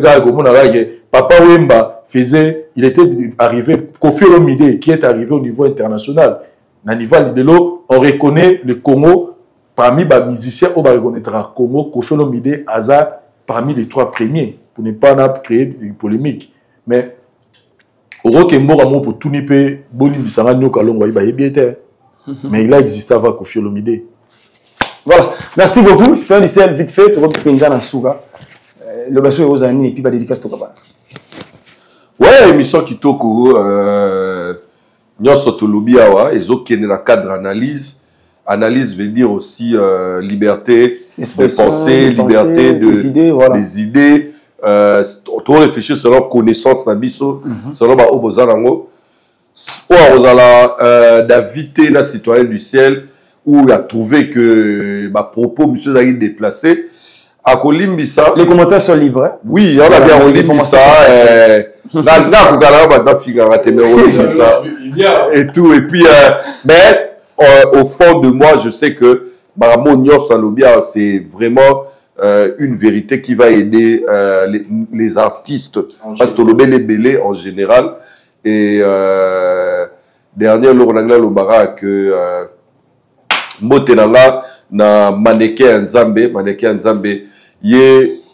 Papa Wemba faisait, il était arrivé, Kofi Olomide, qui est arrivé au niveau international. À niveau de l'eau, on reconnaît le Congo parmi les musiciens, on va reconnaître le Congo, Kofi Olomide, Hazard, parmi les 3 premiers, pour ne pas créer une polémique. Mais, pour tout le mais il a existé avant Kofi Olomide. Voilà, merci beaucoup. C'était un lycée vite fait. Tu vas le basso est aux années et puis va dédicace au papa. Ouais, émission qui toque nyonso tolobi awa ezokende na cadre analyse. Analyse veut dire aussi liberté de penser, liberté des idées, voilà. Des idées. On réfléchir selon connaissance na biso, selon ba obozanango. D'inviter la citoyenne du ciel où il a trouvé que ma propos monsieur Zaghi déplacé à Kolimbisa. Les commentaires sont libres. Hein? Oui, on a bien Kolimbisa. Et tout. Et puis, mais au fond de moi, je sais que Baramonios Salobia, c'est vraiment une vérité qui va aider les artistes, parce que les belés en général. Et dernier jour, on a le barak que Motenanga na mannequin Nzambe,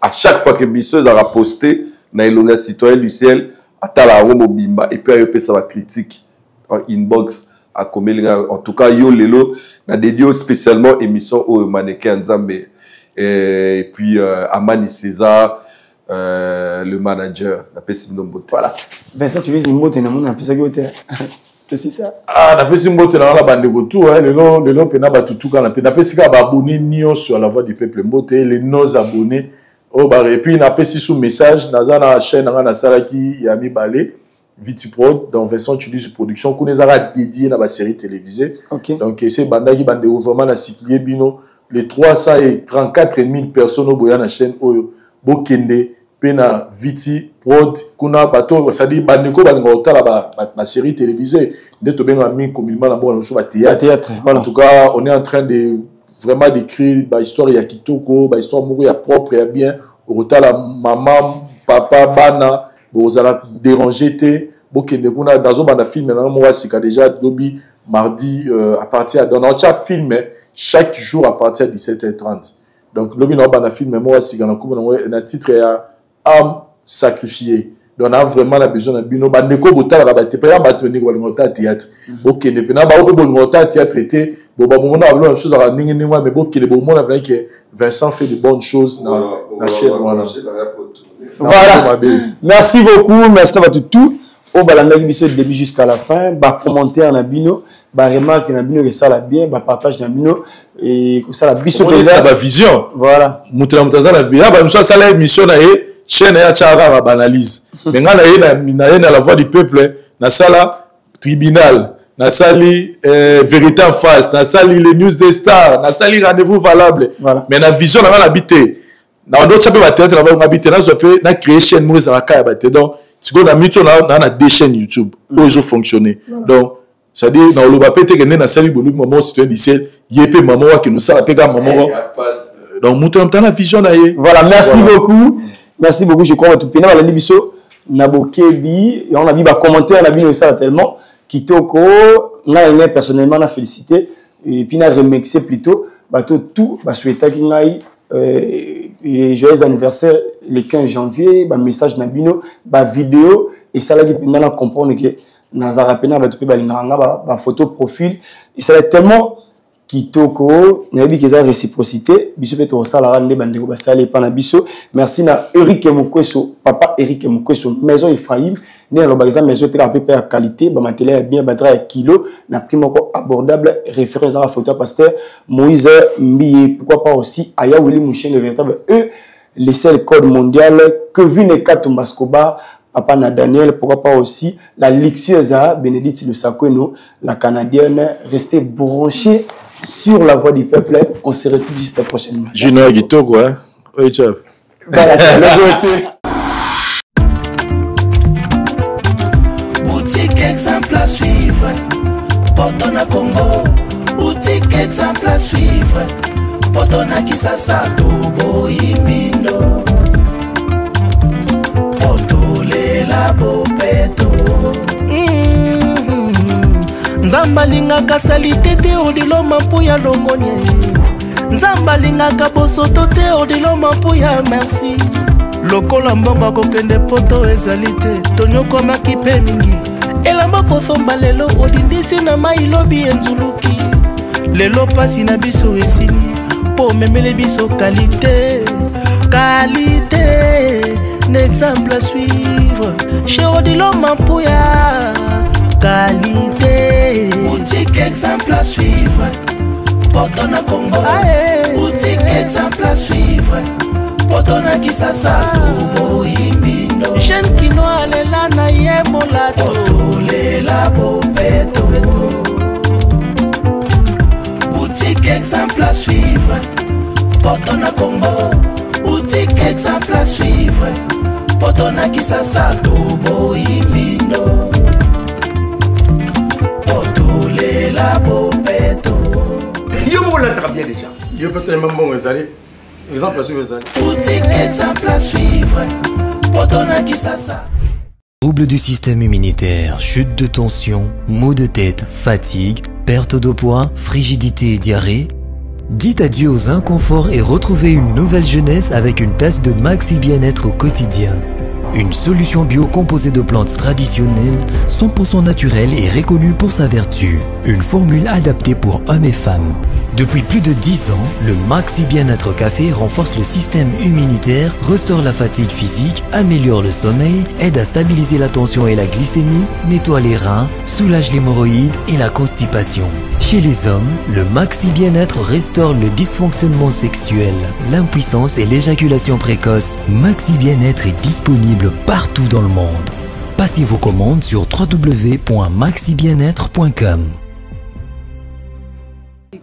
à chaque fois que Bisseux a posté, na ilonga citoyen du ciel, atala romo bimba et puis ayope ça va critique en inbox à Komelinga. En tout cas, yo lelo na dédié spécialement émission au mannequin Nzambe et puis Amani César. Le manager, la Pessimbote. Voilà. Vincent, tu veux une moto, on a plus c'est ça. Ah, la Pessimbote, on a la bande de tout, hein. Le lot, on a battu tout quand on a pessimé abonné nion sur la voix du peuple mbote, les nos abonnés. Oh, bah, et puis, on a pessimé sous message, dans la chaîne, on a Salaki, Yami Balé, Vitiprod, donc Vincent, tu dis production, qu'on les a dédié dans la série télévisée. Ok. Donc, c'est Bandagi, bande de vraiment la cyclier bino, les 334 000 personnes au boya la chaîne, au Bokende. Pena Viti Prod kuna bato ça dit baneko balinga otala ba série télévisée de to benga mi communément la bonne sur théâtre voilà. En tout cas on est en train de vraiment d'écrire ba histoire ya kitoko ba histoire moko ya propre ya bien otala maman papa bana bozala déranger té bokende kuna dans un film na moi c'est déjà lobby mardi à partir de notre film chaque jour à partir de 17h30 donc lobby na bana film moi c'est na titre ya âme sacrifiée. Donc on a vraiment la besoin de bino bandeko botala ba te pa ba tenir ko ngota théâtre. OK ne pena ba ko ngota théâtre était bon ba mona ablo chose à ningi ninga mais bon qu'il est bon mona vrai que Vincent fait de bonnes choses dans la chaîne voilà. Voilà. Merci beaucoup, merci à tout. Au balanda biso début jusqu'à la fin, ba commentaire na bino, ba remarque na bino que ça la bien, ba partage na bino et que ça la biso de la vision. Voilà. Mutela mutaza la bien, ba mso ça la émission na chaîne ya tchara banalise mais nga na la voix du peuple na sala tribunal na sali vérité en face na sali les news des stars na sali rendez-vous valable voilà. Mais na vision na habité na ndo tchape ba théâtre na habité na zope na créer chaîne mo za ka ba te donc tiko na mito na deux chaînes YouTube où ils ont fonctionné donc ça dit na lo ba pété que na sali bolu maman citoyen du ciel yepé maman wa que nous ça pega maman donc muto na vision na ye voilà merci beaucoup. Merci beaucoup, je crois que tout le monde a dit biso nabokebi et on a vu bah commentaire on a vu ça tellement kitoko n'a personnellement n'a félicité et puis n'a remixé plutôt bah tout bah souhaiter qu'il n'aille joyeux anniversaire le 15 janvier bah message nabino bah vidéo et ça là qui pendant la comprendre que nazara pena bah tout peut bah photo profil et ça là tellement kitoko nayebi keza réciprocité biso peto sala rande bandeko basale pana biso merci na Eric Mukweso papa Eric Mukweso maison Ephraim né alors par exemple maison très peu à qualité ba matériel bien batterie à kilo na prix moko abordable référence à la photo pasteur Moïse Mbiye pourquoi pas aussi Aya Willy Mouchen le véritable les seuls code mondial Kevin et Katumba Escobar papa na Daniel pourquoi pas aussi la luxueuse Bénédicte de Sakweno la canadienne restez branchés sur la voix du peuple, on se retrouve juste prochainement. Junior Guito, quoi. Oui, tu Boutique exemple à suivre. Portona Congo. Boutique exemple à suivre. Portona Kisasa, Tobo Imindo. alingaka salite te odilo mampu ya longonia nzambe alingaka bosoto te odilo mampu ya merci lokola mbongo akokende poto ezali te tonyokomaki mpe mingi elamba kothomba lelo odindisi na mai lobi enzuluki lelo pasi na biso esili po memele biso qualité n'exemple à suivre chez Odilo Mampuya qualité boutique exemple à suivre Potona Congo boutique exemple à suivre Potona Kisasa Tobo Imbindo jeune kinoa lela na yemola tolela bopeto boutique exemple à suivre Potona Congo boutique exemple à suivre Potona Kisasa Tobo Imbindo Potolela bopeto yo mola très bien déjà yo peut-être même bon ezali exemple à suivre ezali boutique exemple à suivre Potona Kisasa. Troubles du système immunitaire, chute de tension, maux de tête, fatigue, perte de poids, frigidité et diarrhée. Dites adieu aux inconforts et retrouvez une nouvelle jeunesse avec une tasse de Maxi Bien-être au quotidien. Une solution bio composée de plantes traditionnelles, 100% naturelle et reconnue pour sa vertu. Une formule adaptée pour hommes et femmes. Depuis plus de 10 ans, le Maxi Bien-être Café renforce le système immunitaire, restaure la fatigue physique, améliore le sommeil, aide à stabiliser la tension et la glycémie, nettoie les reins, soulage l'hémorroïde et la constipation. Chez les hommes, le Maxi Bien-être restaure le dysfonctionnement sexuel, l'impuissance et l'éjaculation précoce. Maxi Bien-être est disponible partout dans le monde. Passez vos commandes sur www.maxibienetre.com.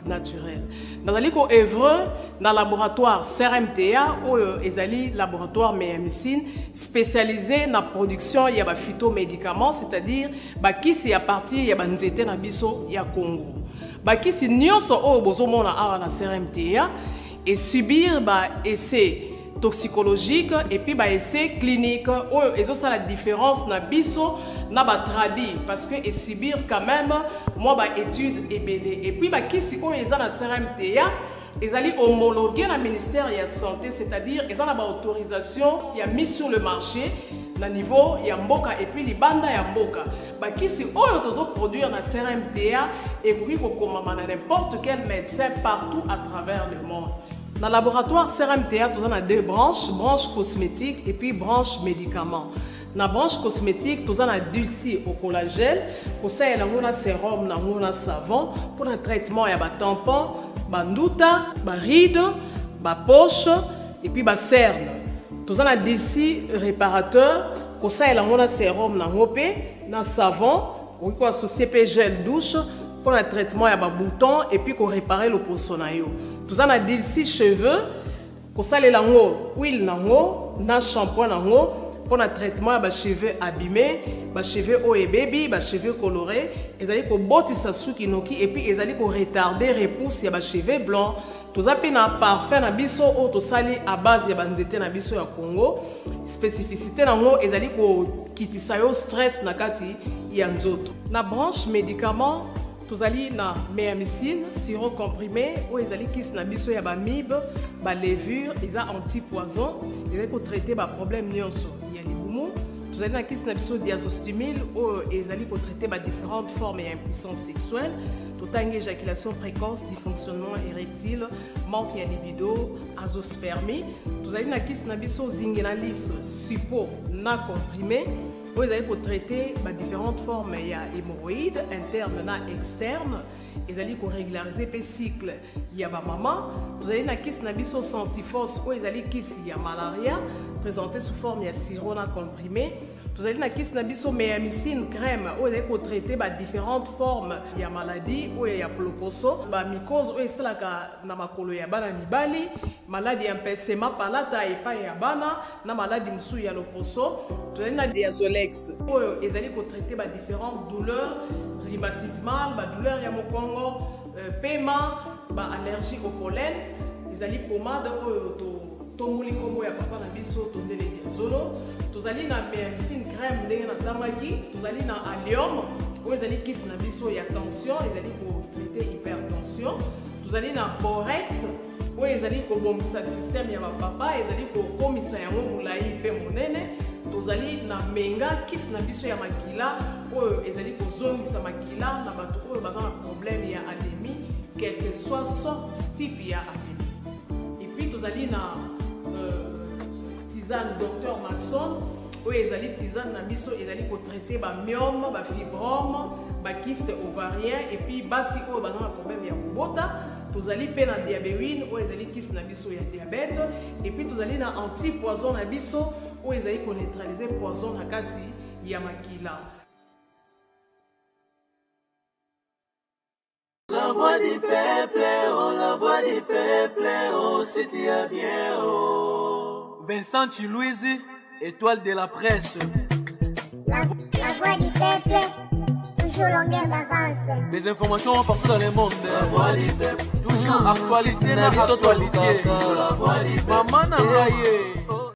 Naturel. Dans le œuvre dans le laboratoire CRMTA ou ezali laboratoire médecine spécialisé dans la production il y a des phytomédicaments, c'est-à-dire qui c'est à partir il y a des nzete na biso ya Congo. Qui c'est nyonso o bozomona ala na CRMTA et subir essai toxicologique et puis essai clinique ou eso ça la différence na biso na tradi parce que et subir quand même moi étude et belé et puis qui si on est na CRMTA ils allaient homologuer le ministère de la santé, c'est-à-dire ils ont autorisation il y a mis sur le marché na niveau ya mboka et puis les bandes ya mboka qui si on doit produire na CRMTA et qui comme n'importe quel médecin partout à travers le monde. Dans le laboratoire CRMTA, nous avons deux branches, branche cosmétique et puis branche médicaments. Dans la branche cosmétique, nous avons dulci au collagène, pour ça, il y a un sérum, un savon, pour un traitement, il y a un tampon, un ndouta, un ride, un poche et puis un cerne. Nous avons dulci réparateur, pour ça, il y a un sérum, un savon, pour associer un gel douche, pour un traitement, il y a un bouton et puis pour réparer le poissonayo. Nous avons dit 6 cheveux, pour ça, les huile, na shampoing, pour le traitement des cheveux abîmés, des cheveux haut et baby, des cheveux colorés, ils allaient ko botisa suki noki et puis ils allaient ko retarder repousse ya ba cheveux blancs. Tous appels na parfum na biso ou to sali à base ya banzete na biso ya Congo. Spécificité na ngo ils allaient ko kitisa yo stress na kati ya nzoto. Na branche médicaments tous allez na méamycine, sirop comprimé, ou ils allez kiss na biso ya ba mib, ba levure, ils a anti-poison, ils allez traiter ba problème nyonso. Il y a les boumou, tous allez na kiss na biso diazostimule, ou ils allez traiter ba différentes formes et impuissance sexuelle, tout en éjaculation précoce, dysfonctionnement érectile, manque de libido, azospermie, tous allez na kiss na biso zingenalis, suppo na comprimé. Vous allez traiter différentes formes, il y a hémorroïdes internes et externes, vous allez régulariser le cycle, il y a maman, vous allez na kiss na biso sensifos, vous allez kiss il y a malaria, présenté sous forme il y a sirop comprimé, vous allez na kiss na biso méamycine crème, vous allez traiter différentes formes, il y a maladie, ou il y a ploposo, mycose, ou il y a na makolo ya bana mibali, maladie empêchement palata et pas ya bana, na maladie msou ya loposo, vous allez na diazolex, ou ils allez traiter différentes douleurs rhumatismales, douleurs ya mokongo, paiement, allergie au pollen, ils allez pommade tomuli kombo ya papa na biso tondele diazolo, tous allez na méamycine crème ndenge na tamaki, tous allez na allium, oyo ezali kisi na biso ya tension ezali kotraite hypertension. Tozali na borex oyo ezali kobombisa système ya bapapa ezali kokomisa yango molai mpe monene. Tozali na menga kisi na biso ya makila oyo ezali kozongisa makila na bato oyo baza na problème ya anémie quel que soit sorte type ya anémie. Et puis tozali na tisane Dr Maxon oyo ezali tisane na biso ezali kotraite ba myome, ba fibrome, ba kyste ovarien et puis basi oyo baza na problème ya kobota. Tozali pe na diabéine oyo ezali kisi na biso ya diabète et puis tozali na antipoison na biso oyo ezali ko neutraliser poison na kati ya makila. La voix du peuple, oh la voix du peuple, oh si tu as bien, oh. Vincent Chilouizi, étoile de la presse. La voix du peuple, toujours longueur d'avance. Les informations partout dans le monde. La voix du peuple, toujours actualité, la actualité. La voix du peuple. Maman Nangaye.